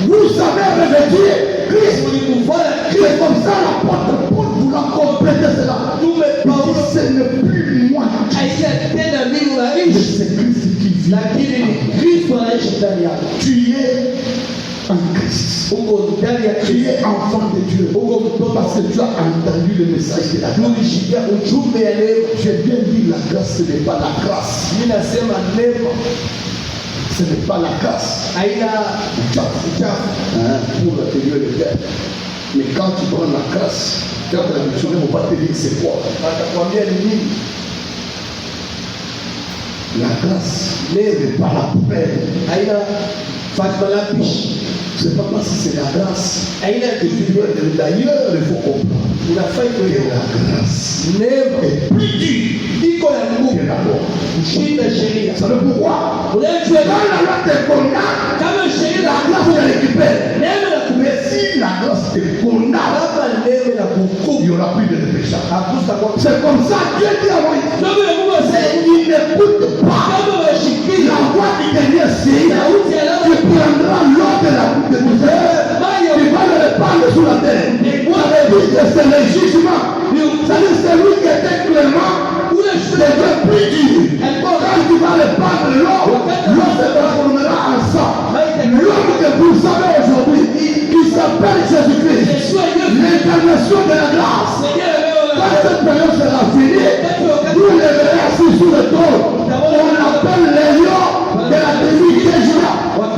A: vous avez revêtu Christ.
B: Ulimvana
A: C'est
B: Kristo.
A: comme ça l'apôtre Paul voulant compléter cela.
B: Tume
A: Il
B: Paulo
A: dit, ce n'est plus moi,
B: aisha tena mimi
A: mais
B: unaishi,
A: c'est Christ qui vit.
B: lakini ni Kristo anaishi ndani yako.
A: Tu es en Christ.
B: Uko ndani ya
A: Tu
B: Kristo.
A: es enfant de Dieu.
B: Uko mtoto
A: Parce que tu as entendu le message de la grâce.
B: ulishikia ujumbe ya neema.
A: J'ai bien dit la grâce, ce n'est pas la grâce.
B: Mimi nasema neema
A: Ce n'est pas la grâce.
B: haina
A: Uchafu.
B: uchafu.
A: Hein, pour Dieu le Père. Mais quand tu prends la grâce, tu as l'habitude, on ne va pas te dire c'est quoi.
B: Watakwambia ni nini?
A: La grâce n'est pas la poubelle.
B: Haina
A: C'est pas parce que c'est la grâce.
B: Aina
A: D'ailleurs, il faut comprendre.
B: unafai
A: Que
B: kuelewa
A: la grâce
B: neema
A: est plus dure
B: iko ya
A: que
B: nguvu
A: la loi.
B: kushinda sheria.
A: Vous savez pourquoi?
B: Unajua
A: Quand la loi te condamne,
B: kama sheria
A: la grâce te récupère.
B: neema na
A: Mais si la grâce te condamne,
B: kama neema na
A: il
B: kuhukumu
A: n'y aura plus de péché.
B: hakuta kwa
A: C'est comme ça que Dieu dit à Moïse.
B: sababu ya Mungu asema
A: Il n'écoute pas
B: kama washikia
A: la voix du dernier signe.
B: sauti ya
A: Tu prendras l'eau de la bouche de Dieu. Tu vas le répandre sur la terre. Ça veut dire que c'est le jugement. C'est-à-dire celui qui était clément, c'est Dieu plus dur. Quand tu vas répandre l'eau, l'eau se transformera en sang. L'homme que vous savez aujourd'hui, qui s'appelle Jésus-Christ, l'incarnation de la grâce. Quand cette période sera finie, vous les verrez assis sur le trône. On appelle les lions de la tribu de Juda.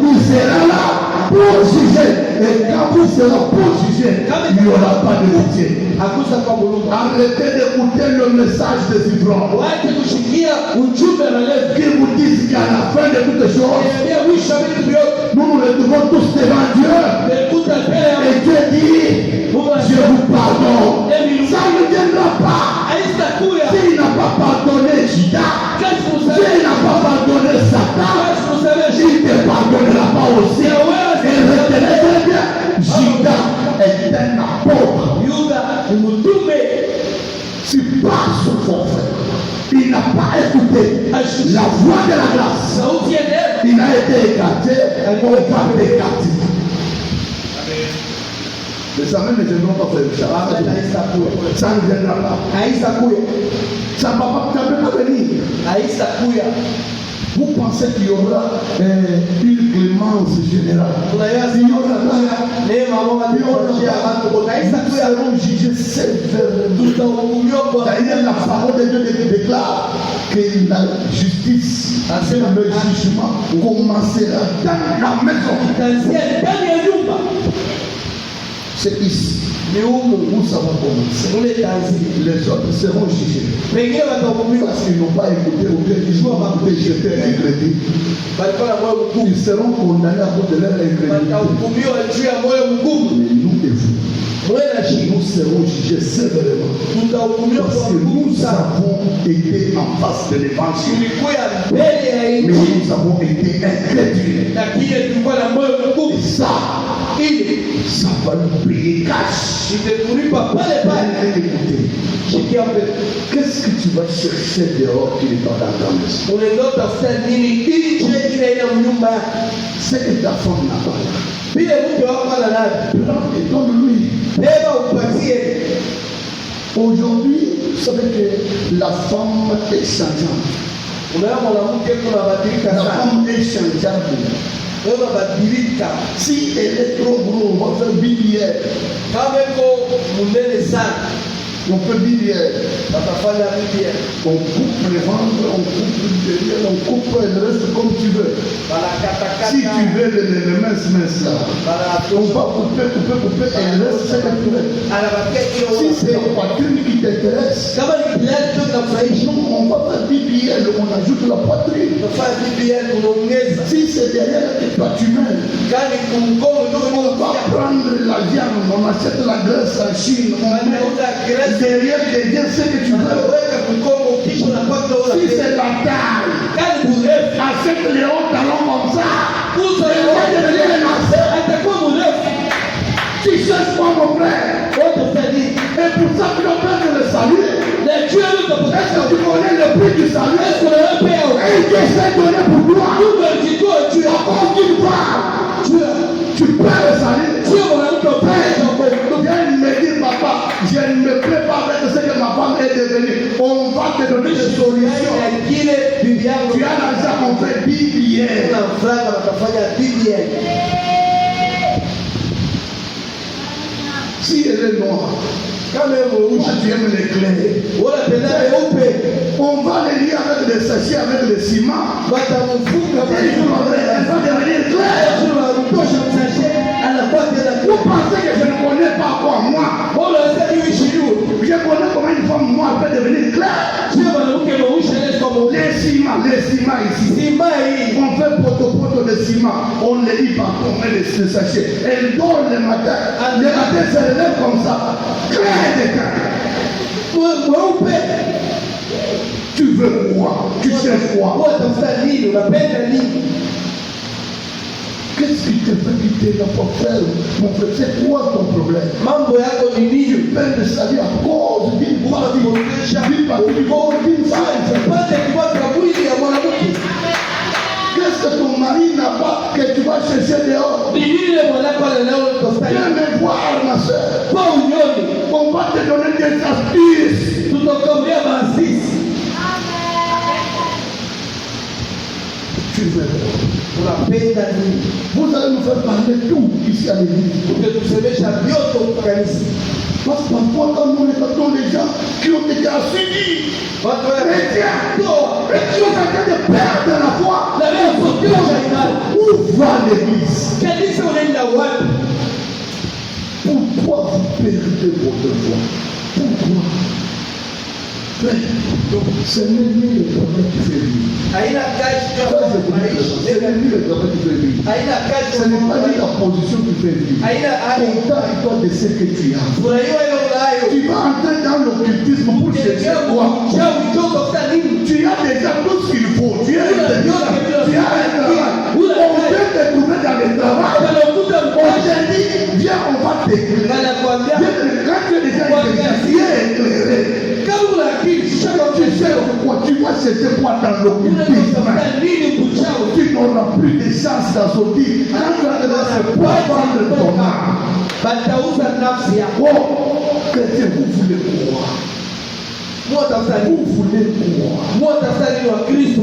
A: Il sera là pour juger. Et quand vous serez pour juger, il n'y aura pas de pitié.
B: hakuta kwa Mungu.
A: Arrêtez d'écouter le message des ivrognes
B: Wache kushikia ujumbe na leo
A: qui vous disent qu'à la fin de toutes choses,
B: ya mwisho wa vitu vyote
A: nous nous retrouvons tous devant Dieu.
B: nikuta mbele ya
A: Et Dieu dit, je vous pardonne. Ça ne viendra pas.
B: haitakuya
A: S'il n'a pas pardonné Judas,
B: kazi kusamehe
A: s'il n'a pas pardonné Satan,
B: kazi kusamehe
A: il ne te pardonnera pas aussi. Et retenez très bien, Judas est un apôtre.
B: Yuda ni mtume
A: Tu passes son forfait. Il n'a pas écouté la voix de la grâce.
B: sauti ya neema
A: Il a été écarté, on va l'écarter. Les amens ne viendront pas faire ça.
B: haitakuya
A: Ça ne viendra pas.
B: haitakuya
A: Ça ne va pas venir.
B: haitakuya.
A: Vous pensez qu'il y aura une clémence générale. Il y aura
B: neema Mungu atakuachia watu kwa
A: Ils
B: haitakuya.
A: seront jugés sévèrement.
B: Tutahukumiwa kwa
A: D'ailleurs, la parole de Dieu déclare que la justice, le jugement commencera dans la maison.
B: kuanzia ndani ya nyumba
A: C'est ici
B: ni humu
A: où ça va commencer.
B: ule tanzia
A: Les autres seront jugés.
B: wengine watahukumiwa
A: Parce qu'ils n'ont pas écouté ou bien ils n'ont pas écouté jeter incrédule.
B: walikuwa na moyo mgumu,
A: Ils seront condamnés à cause de leur incrédulité.
B: watahukumiwa juu ya moyo mgumu.
A: Mais nous et vous,
B: Wewe na shida
A: nous serons jugés sévèrement.
B: tutahukumiwa
A: Parce
B: kwa
A: que
B: nguvu
A: nous
B: sana.
A: avons été en face de l'évangile.
B: Tulikuwa mbele ya
A: Mais
B: nchi
A: nous avons été incrédules.
B: lakini tulikuwa na moyo
A: Et
B: mgumu,
A: ça,
B: ili
A: ça va nous payer cash.
B: itakulipa pale pale.
A: Écoutez,
B: Shikia mbele,
A: qu'est-ce que tu vas chercher dehors qui n'est pas dans ta maison?
B: unaenda utafuta nini nje ile ina nyumba yako?
A: C'est que ta femme n'a pas.
B: Vile mke wako ana nani,
A: Prends et donne-lui.
B: beba upatie.
A: Aujourd'hui, vous savez que la femme est changeante.
B: Unaona mwanamke kunabadilika
A: La
B: sana,
A: femme est changeante.
B: wewe unabadilika.
A: Si elle est trop grosse, on va faire BBL.
B: Kama iko munene sana,
A: On peut BBL.
B: watafanya vipi?
A: On coupe les ventres, on coupe le derrière, on coupe le reste comme tu veux.
B: Wanakatakata,
A: Si tu veux les minces là, on va couper et le reste c'est que tu veux.
B: anabakia kile
A: Si c'est la
B: unataka.
A: poitrine qui t'intéresse,
B: Kama ni bilali tu tunafurahisha,
A: nous on va faire BBL, on ajoute la poitrine.
B: tunafanya BBL unaongeza.
A: Si c'est derrière que toi tu mets,
B: Kani kumgongo ndio
A: on va prendre la viande, on achète la graisse en Chine, on met
B: unauza grace,
A: derrière ce que tu veux.
B: unaweka mgongo kisha unapata
A: Si
B: ule.
A: c'est la taille,
B: Kani mrefu,
A: achète les hauts talons comme ça.
B: kuzo
A: Et on va devenir un ancien.
B: atakuwa mrefu.
A: Tu cherches moi mon frère.
B: Wote mtani.
A: Et pour ça que le Père le salue.
B: Na juu ya mtu
A: Est-ce que tu connais le prix du salut?
B: kuna wewe
A: Et Dieu s'est donné pour toi.
B: Mungu alijitoa juu ya
A: Encore une fois,
B: juu ya
A: tu peux le salut.
B: juu ya mwanamke
A: Père,
B: upendo.
A: viens me dire, papa, je ne me plais pas avec ce que ma femme est devenue. On va te donner des solutions.
B: Ya kile bibi yangu
A: Tu as l'argent, on fait BBL.
B: na franga watafanya BBL.
A: Si elle est noire,
B: Kama wewe mweusi,
A: toi tu aimes l'éclair.
B: unapenda weupe,
A: On va les lier avec des sachets, avec le ciment.
B: watamfunga
A: Elle va devenir claire.
B: tunamtosha msashe, anakuwa tena
A: Vous pensez que je ne connais pas quoi, moi?
B: bora sasa hivi shiru.
A: Je connais comment une femme noire peut devenir claire.
B: Sio mwanamke mweusi anaweza kuwa mweusi.
A: Les ciments. les ciments ici.
B: Simba hii
A: On fait poto de ciment, on les lit partout, on met les sachets. Elle dort le matin se relève comme ça. Clair des cas.
B: mweupe.
A: Tu veux quoi? Tu sais quoi?
B: Unatafuta nini? Unapenda nini?
A: Qu'est-ce qui te fait quitter la portelle? Mon frère, c'est quoi ton problème?
B: Mambo yako ni nini?
A: Tu perds le salut à cause d'une partie du corps d'une femme.
B: Upate kiwaka mwili ya mwanamke.
A: Qu'est-ce que ton mari n'a pas que tu vas chercher dehors?
B: Ni nini ile mwanako anatafuta?
A: Viens me voir, ma soeur.
B: Kwa unyoni.
A: On va te donner des astuces.
B: Tutakwambia maasisi.
A: Tu veux.
B: Unapenda nini?
A: Vous allez nous faire parler tout ici à l'église.
B: Utatusemesha vyote huko kanisa.
A: Parce que parfois, quand nous regardons les gens qui ont été assidus,
B: Watu wa
A: chrétiens, et qui ont en train de perdre la foi,
B: na leo sokio cha imani.
A: où va l'église?
B: Kanisa unaenda wapi?
A: Pourquoi vous perdez votre foi? Pourquoi? C'est l'ennemi le travail qui fait vivre.
B: Haina kazi
A: Ça, c'est pour dire que c'est l'ennemi le travail qui fait vivre.
B: haina kazi.
A: Ce n'est pas lui la position qui fait vivre. Contente-toi de ce que tu as.
B: Furahiwa ile unayo.
A: Tu vas entrer dans l'occultisme pour chercher quoi?
B: Chawi choko futa nini?
A: Tu as déjà tout ce qu'il faut. Tu as un travail. On peut te trouver dans le travail.
B: Unakuta
A: On te dit, viens, on va t'éclairer.
B: anakuambia
A: Quand tu es déjà éclairé,
B: kama una akili shaka
A: tu sais quoi? Tu vas chercher quoi dans l'occultisme?
B: unatafuta nini kuchawi?
A: Tu n'auras plus de chance d'en sortir. Quand tu as de la pour vendre ton âme.
B: Batauza nafsi yako.
A: Oh, chrétien, vous voulez quoi?
B: Mwatafuta
A: Vous
B: nini?
A: voulez quoi?
B: Mwatafuta nini wa Kristo?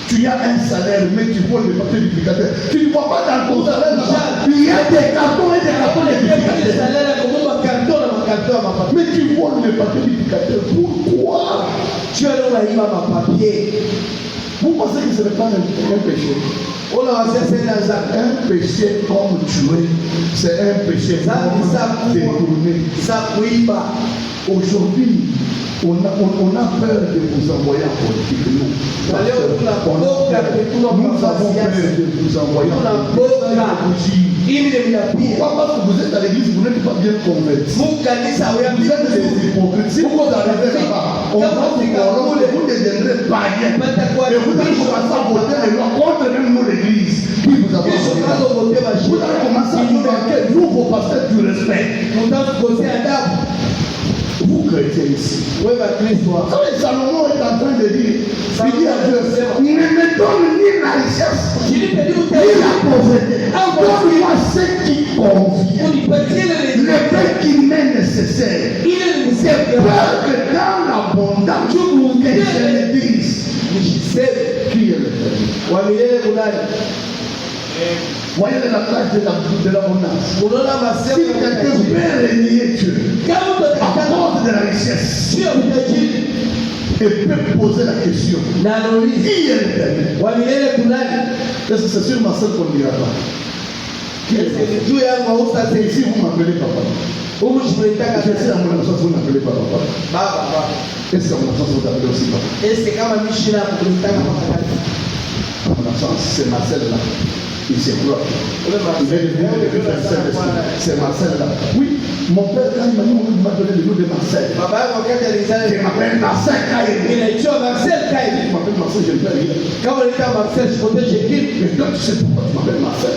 A: Tu as un salaire, mais tu vois le papier duplicateur. Tu ne vois pas dans ton salaire là-bas. Il y a des cartons et des cartons de duplicateurs.
B: Salera kama makarto na makarto ya mapapier.
A: Mais tu vois le papier duplicateur. Pourquoi?
B: Tu as unaiba mapapier.
A: Vous pensez que ce n'est pas un péché?
B: Unawazia sasa zako.
A: Un péché comme tuer, c'est un péché comme détourner.
B: Za kuiba.
A: Aujourd'hui, on a peur de vous envoyer en politique, nous. Nous avons peur de vous envoyer en politique. Pourquoi? Parce que vous êtes à l'église, vous n'êtes pas bien convertis. Vous êtes des hypocrites. Si vous arrivez là-bas, on va vous corrompre, vous deviendrez païens. Et vous allez commencer à voter les lois contre même nous, l'église, qui vous a voté. Vous allez commencer à nous manquer, nous, vos pasteurs, du respect. Vous, chrétiens ici. Salomon est en train de dire, il dit à Dieu, ne me donne ni la richesse, ni la pauvreté. Donne-moi ce qui convient. Le pain qui m'est nécessaire. C'est peur que dans l'abondance, que je le dise. Qui est le Père? Voyez la place de l'abondance. Si quelqu'un peut renier Dieu à cause de la richesse, et peut poser la question, qui est le Père? Est-ce que c'est sur ma soeur qu'on ne dira pas? Qui est le Père? Ici, vous m'appelez papa. Je sais à mon absence, vous n'appelez pas papa. Est-ce qu'à mon absence, vous appelez aussi papa? À mon absence, c'est Marcel là. Il s'est croit. C'est Marcel là. Oui, mon père, quand il m'a donné le nom de Marcel. Je m'appelle Marcel Kaïm. Il m'appelle Marcel, je ne peux rien. Mais toi, tu sais pourquoi tu m'appelles Marcel.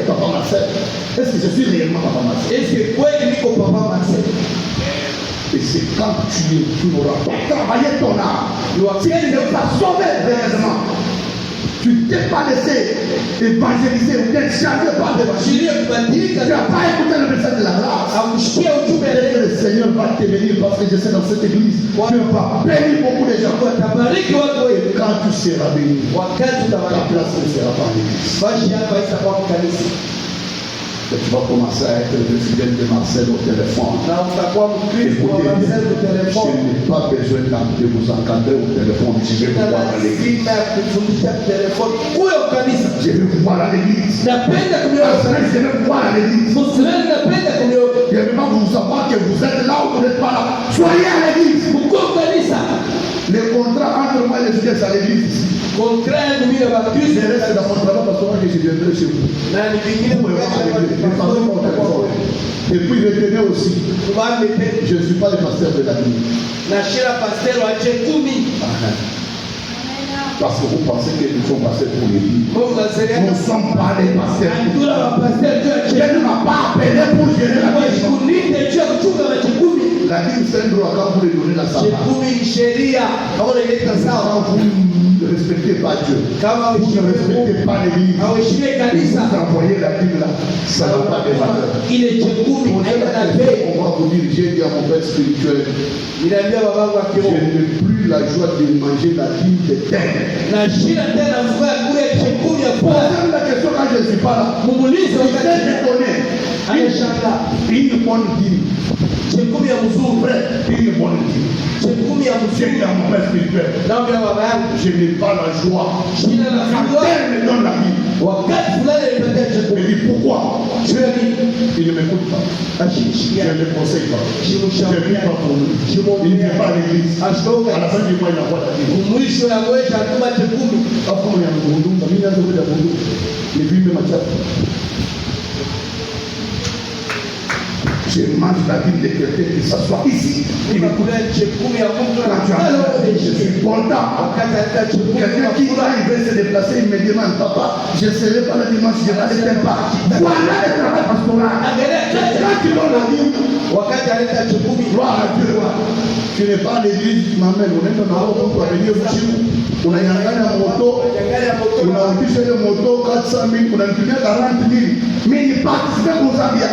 A: Papa Marcel. Est-ce que je suis réellement Papa Marcel? Et c'est quand tu n'auras pas travaillé ton âme, si tu ne pas sauvé réellement, tu t'es pas laissé évangéliser ou t'es chargé par l'évangile, tu n'as pas écouté le message de la grâce. Le Seigneur va te bénir parce que je sais dans cette église, Dieu va bénir beaucoup de gens. Et quand tu seras béni, ta place ne sera pas en église. Et tu vas commencer à être le fidèle de Marcel au téléphone. Écoutez, je n'ai pas besoin de vous encadrer au téléphone. Je vais vous voir à l'église. Je vais vous voir à l'église. Je vais vous voir à l'église. Je ne vais pas vous savoir que vous êtes là ou vous n'êtes pas là. Soyez à l'église. reste à l'église ici.
B: contraire mimi na
A: Je
B: bakristo
A: reste dans mon travail parce que je viendrai chez vous.
B: na ni vingine
A: Je parle mon téléphone. Et puis retenez aussi, je ne suis pas le pasteur de la nuit.
B: na shira pasteur wa Chekumi.
A: Parce que vous pensez que nous sommes pasteurs pour l'église.
B: Mungu azalia
A: Nous ne sommes pas les pasteurs.
B: andura wa pasteur tu
A: Dieu
B: Chekumi.
A: ne m'a pas appelé pour gérer la maison.
B: Kuninde tu kuchunga wa Chekumi.
A: La Bible c'est un droit quand vous lui donnez la sabbat.
B: Chekumi ni sheria kama unaleta sawa.
A: Quand vous ne respectez pas Dieu,
B: Kama
A: vous ne respectez pas l'église,
B: hauheshimie
A: vous
B: kanisa
A: envoyez la Bible là, ça n'a pas de valeur.
B: ile Chekumi haina na bei.
A: On va vous dire, j'ai dit à mon père spirituel,
B: Ninaambia babangu wa
A: je
B: kiroho
A: n'ai plus la joie de manger la dîme des terres.
B: na shida tena mvua kule Chekumi ya kwa
A: Posez la question quand je ne suis pas là.
B: mumulize
A: Je
B: wakati
A: connais
B: anashangaa
A: une bonne dîme,
B: Chekumi ya mzuri
A: frère, une bonne dîme.
B: Chekumi ya
A: J'ai
B: mzuri
A: dit à mon père spirituel,
B: naambia baba yangu
A: je n'ai pas la joie.
B: shida na
A: Quand
B: furaha
A: terre me donne la vie,
B: wakati fulani nilipatia
A: je
B: Chekumi
A: me dis pourquoi
B: juu ya nini
A: il ne m'écoute pas. Je
B: ashikia
A: ne le conseille pas. Je ne vis pas pour lui. Il
B: Chekumi
A: ne vient pas à l'église. À la fin du mois, il envoie la vie.
B: mwisho ya mwezi atuma Chekumi
A: Hapo ni mgundu, mimi naanza kwenda mgundu. Ni vime machafu. Je mange la vie de quelqu'un qui s'assoit ici. Il me
B: kuna Chekumi ya mtu
A: Quand tu as je suis content.
B: wakati aleta Chekumi
A: Quelqu'un qui va, il veut se déplacer, il me demande, papa, je ne serai pas le dimanche, je ne serai pas. Voilà le travail pastoral. Quand tu donnes la vie,
B: wakati aleta Chekumi
A: gloire à Dieu. Tu n'es pas à l'église, tu m'amènes. On est dans la route pour venir chez vous. On a gagné la moto. On a utilisé le moto 400 000. On a imprimé 40 000. Mais il participe aux Zambia.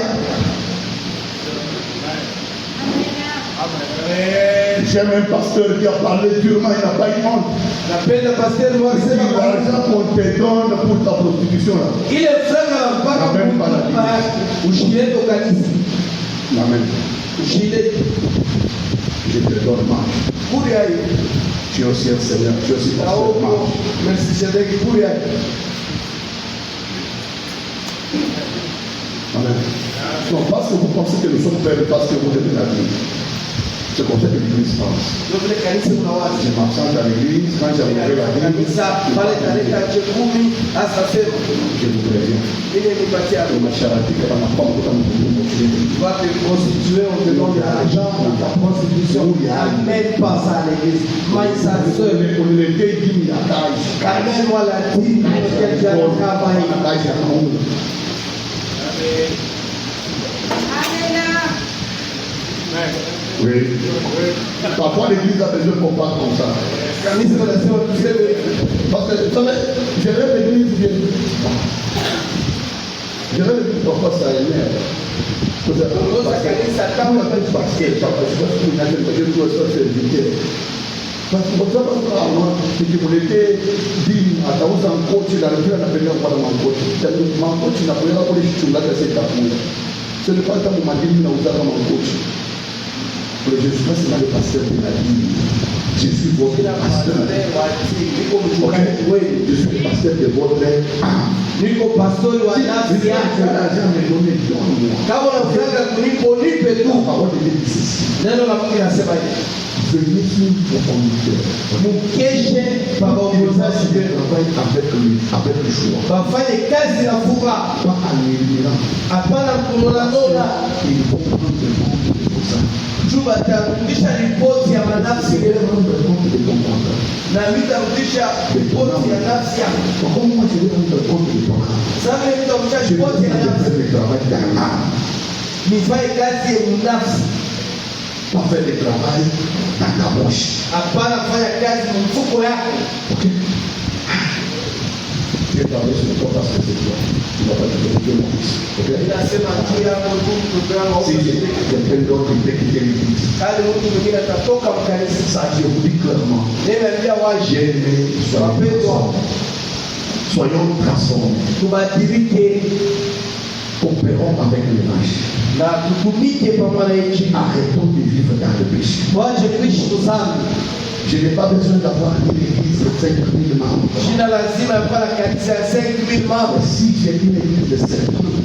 A: J'aime un pasteur qui a parlé durement, il n'a pas eu honte.
B: napenda pastor
A: C'est
B: mwasema
A: l'argent qu'on te donne pour ta prostitution là.
B: ile franga mpaka
A: Amen.
B: kumpa ushilete kanisa
A: Amen.
B: ushilete
A: Je te donne marche.
B: kuri hayo
A: Tu es aussi un Seigneur. Tu es aussi pasteur.
B: naomba
A: Marche.
B: Melkisedeki kuri hayo
A: Amen. Non, parce que vous pensez que nous sommes pères, parce que vous êtes de la vie. C'est comme ça que l'Église pense.
B: ndio vile kanisa
A: Je
B: unawazi
A: m'absente à l'Église, quand j'ai ouvert la vie,
B: kanisa pale taleta Chekumi hasa sema
A: je vous préviens.
B: ile nipatia
A: Et ma charité, quand on n'a pas beaucoup de
B: va te constituer on te donne l'argent pour ta constitution amène pas ça à l'église maïsa seul
A: On était dit à taille.
B: amène-moi la dîme qu'elle vient de travailler
A: Oui. Parfois l'église a besoin qu'on parle comme ça.
B: kanisa wanasema tuseme
A: Parce que, vous savez, je rêve l'église bien. Je rêve l'église parfois ça énerve.
B: ongoza kanisa kama
A: Parce que je trouve ça c'est ridicule. Parce que kwa sababu kama nikimulete dini atauza mkochi na rafiki anapenda kwa mkochi. Mkochi na kuelewa kule chungaji sasa itakuwa. Ce n'est pas tant madini na uza kama mkochi. Je suis pas seulement le pasteur de la vie. Je suis votre pasteur. Ok? Je suis le pasteur de votre âme.
B: niko pastori wa nafsi
A: Si
B: yako
A: l'argent me donne, donne-moi.
B: kama unafuraga kunipo nipe
A: La
B: tu
A: parole de Dieu dit ceci.
B: neno la Mungu linasema hivi
A: Venez sur vos conducteurs.
B: mkeshe
A: Ils
B: pamojazi
A: travaillent avec le choix.
B: bafanye kazi na furaha
A: Pas en éliminant.
B: hapana kunonanona
A: Ils vont prendre compte de tout ça.
B: juu batarudisha ripoti ya manafsi
A: Ils vont rendre compte de ton contrat.
B: na vitarudisha ripoti ya nafsi yako
A: Comment moi je vais rendre compte de ton âme?
B: sasa vitarudisha
A: Je vais
B: ripoti ya nafsi
A: faire le travail dans l'âme.
B: nifanye kazi ya nafsi
A: Pas faire le travail dans ta poche.
B: hapana kufanya kazi mu mfuko yako
A: Ok? Je vais parler sur toi parce que c'est toi. Tu ne vas pas te donner mon fils. Ok?
B: inasema juu yako ndugu ndugu yangu
A: Si quelqu'un d'autre qui peut quitter l'église,
B: kale mtu mwingine atatoka mkanisa
A: ça je vous dis clairement.
B: ninaambia waje
A: J'aime,
B: wapendwa
A: soyons transformés.
B: tubadilike
A: Opérons avec le marché.
B: na tutumike pamoja na nchi
A: Arrêtons de vivre dans le péché.
B: wache kuishi kuzambi
A: Je n'ai pas besoin d'avoir une église de 5000 membres.
B: Jina lazima kuwa na kanisa ya 5000 membres.
A: Si j'ai une église de 50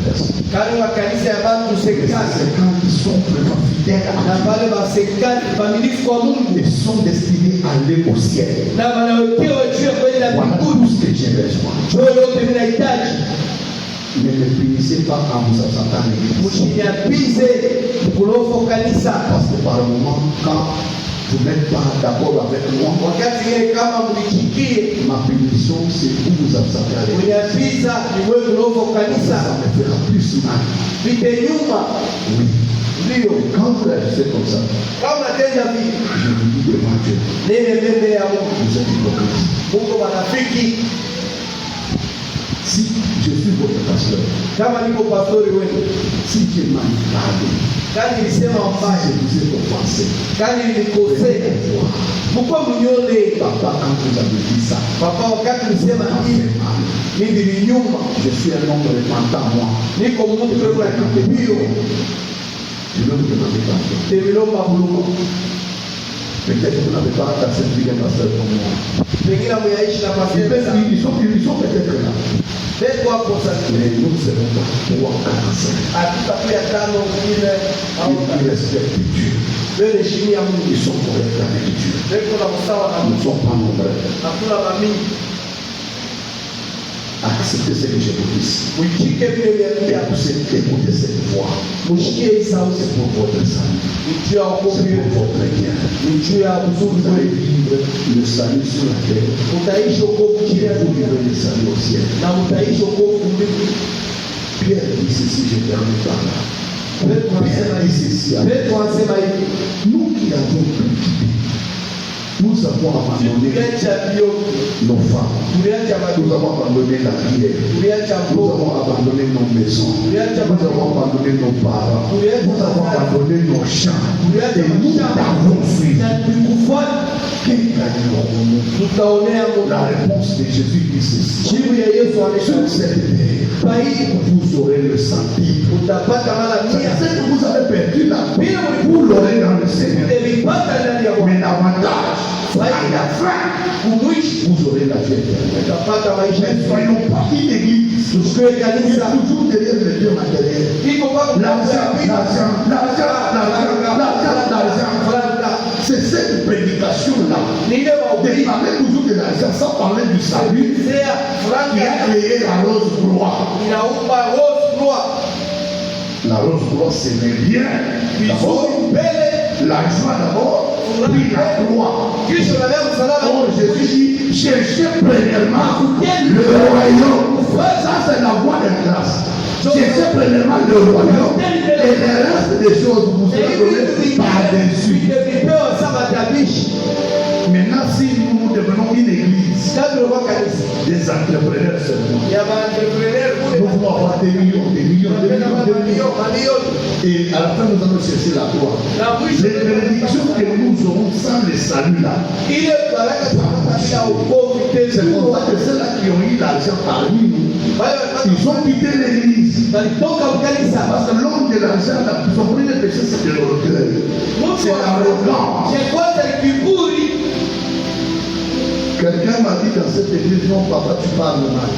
A: personnes,
B: Kama kanisa ya watu
A: les 50 qui sont vraiment fidèles à
B: na
A: Dieu
B: wale wa 50 familifu kwa Mungu
A: et sont destinés à aller au ciel.
B: na wanawekewa juu ya kwenda
A: Voilà
B: mbinguni.
A: tout ce que j'ai besoin.
B: Ndio yote ninahitaji.
A: Ne me punissez pas en vous absentant à l'église.
B: Msiniapize mkulofu kanisa.
A: Parce que par moment, quand vous n'êtes pas d'accord avec moi,
B: Wakati ile kama mlichikie
A: ma punition c'est pour vous absenter à l'église.
B: mniapiza ni wewe mkulofu
A: Ça
B: kanisa.
A: me fera plus mal.
B: Vite nyuma
A: Oui.
B: ndio
A: Quand vous agissez comme ça,
B: kama unatenda vipi
A: je vous dis devant Dieu,
B: nene mbele ya Mungu.
A: vous êtes hypocrite.
B: Mungu marafiki,
A: Si je suis votre pasteur,
B: kama niko pastori wenu,
A: si Dieu m'a parlé,
B: kani nilisema
A: si
B: mbaya,
A: je vous ai offensé,
B: kani nilikosea, mko mnyole.
A: papa, quand vous avez dit ça,
B: Papa, wakati nilisema
A: ça
B: hivi,
A: fait mal.
B: mimi ni nyuma,
A: Je suis un homme repentant, moi.
B: niko mtu kwa kitubio,
A: Je ne vous demande pas.
B: temilomba buluma.
A: Peut-être que vous n'avez pas assez de pasteur comme moi.
B: Pengine muyaishi na
A: Ils
B: mafia.
A: sont peut-être là.
B: Beko hapo sasa.
A: Mais nous ne serons pas 345.
B: Hatutakuya tano ile au
A: Ils respectent Dieu.
B: wewe chini ya Mungu.
A: Ils sont corrects avec Dieu.
B: Beko na msawa na
A: Nous ne
B: Mungu.
A: sommes pas nombreux.
B: Hakuna mamii.
A: Acceptez ce que je vous dis.
B: Mshike vile vya
A: Écoutez cette voix.
B: mshikie hii sauti.
A: C'est pour votre salut.
B: Njoo ya
A: C'est
B: wokovu,
A: pour votre bien.
B: njoo ya uzuri
A: Vous allez
B: wetu.
A: vivre le salut sur la terre.
B: Utaishi wokovu chini ya
A: Vous
B: dunia
A: vivrez le salut au ciel.
B: na utaishi wokovu mbinguni.
A: Pierre dit ceci, je termine par là.
B: Petro anasema
A: Pierre dit
B: hivi.
A: ceci.
B: Petro anasema hivi.
A: Nous qui avons cultivé, nous avons abandonné
B: Tuliacha vio,
A: nos femmes.
B: tuliacha
A: Nous
B: maduka,
A: avons abandonné la prière.
B: tuliacha
A: Nous
B: mboga,
A: avons abandonné nos maisons. Nous avons abandonné nos parents. Nous avons abandonné nos champs. Et nous t'avons suivi.
B: na tukikufuata
A: Quel gagnons-nous?
B: tutaonea
A: La
B: Mungu.
A: réponse de Jésus dit ceci.
B: Jibu ya Yesu
A: Sur
B: anasema
A: cette terre,
B: kwa hii
A: vous aurez le centime.
B: utapata mara
A: C'est
B: 100.
A: ce que vous avez perdu là.
B: Vile
A: Vous l'aurez dans le Seigneur.
B: ulivipata ndani ya
A: Mais
B: Bwana,
A: l'avantage, à la fin,
B: kumwishi
A: vous aurez la vie éternelle.
B: utapata maisha
A: Mais
B: ya
A: soyons pas une église.
B: Tusiwe
A: Il est
B: kanisa
A: toujours derrière le Dieu matériel.
B: iko kwa
A: L'argent, l'argent, l'argent, l'argent, l'argent, l'argent. C'est cette prédication-là.
B: ni ile
A: De
B: mahubiri
A: parler toujours de l'argent sans parler du salut
B: zea
A: qui
B: fulani
A: a créé la rose gloire.
B: inaumba rose gloire
A: La rose gloire, c'est le bien. D'abord,
B: vizuri mbele,
A: la joie d'abord, puis la gloire.
B: kisha unalea msalaba.
A: Oh, Jésus dit, cherchez premièrement le royaume. Ça, c'est la voie de la grâce. Cherchez premièrement le royaume et le reste des choses vous seront données par-dessus.
B: Vipewa saba tabishi
A: Maintenant, si nous devenons une église,
B: kabla kwa kanisa
A: des entrepreneurs seulement,
B: ya entrepreneur
A: nous
B: kule
A: voulons avoir des millions, des millions, des
B: tunapenda
A: millions, des millions.
B: mamilioni
A: Et à la fin, nous allons chercher la gloire.
B: na mwisho
A: Les bénédictions que nous aurons sans le salut là,
B: ile baraka tunapata bila ukovu
A: c'est
B: tena.
A: pour ça que ceux-là qui ont eu l'argent parmi nous,
B: Wale
A: ils ont quitté l'église.
B: walitoka kanisa
A: Parce que l'homme de l'argent, son premier péché, c'est de l'orgueil. C'est l'arrogance.
B: cha kwanza ni kiburi.
A: Quelqu'un m'a dit dans cette église, non, papa, tu parles mal.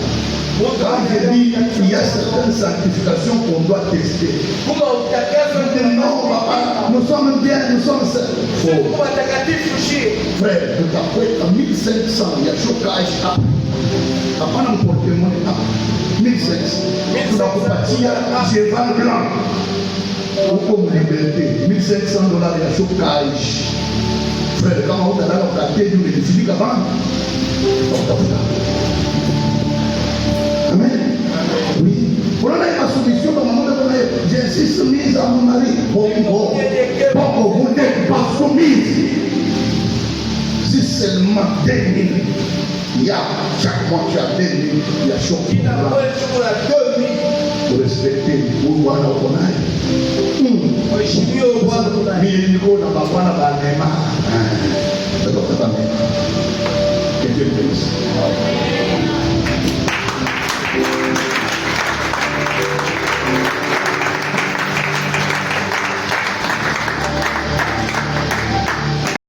A: Quand j'ai dit, il y a certaines sanctifications qu'on doit tester.
B: Kuma utakaso
A: Je dis, non, papa, nous sommes bien, nous sommes sains. Faux.
B: kuma takatifu shie
A: Frère, de ta poète à 1500, il y a chocage à. Hapana mportemone hapa 1500 tunakupatia cheval blanc huko mliberté 1500 dollars ya chocage. Frère, kama utalala ukatedi umelifika bana utafuta. Amen. Oui. Unaona hii masubisio kama mmoja kuna j'insiste mise à mon mari. Bongo. Bongo, vous n'êtes pas soumise. Si seulement 2000, il y a chaque mois tu as 2000, il y a chaque
B: ina
A: mois.
B: wewe chukua 2000
A: Pour respecter huyu bwana uko naye.
B: mheshimiwa bwana kuna
A: Mimi niko na mabwana ba neema. Ndio kama mimi. Que Dieu te bénisse.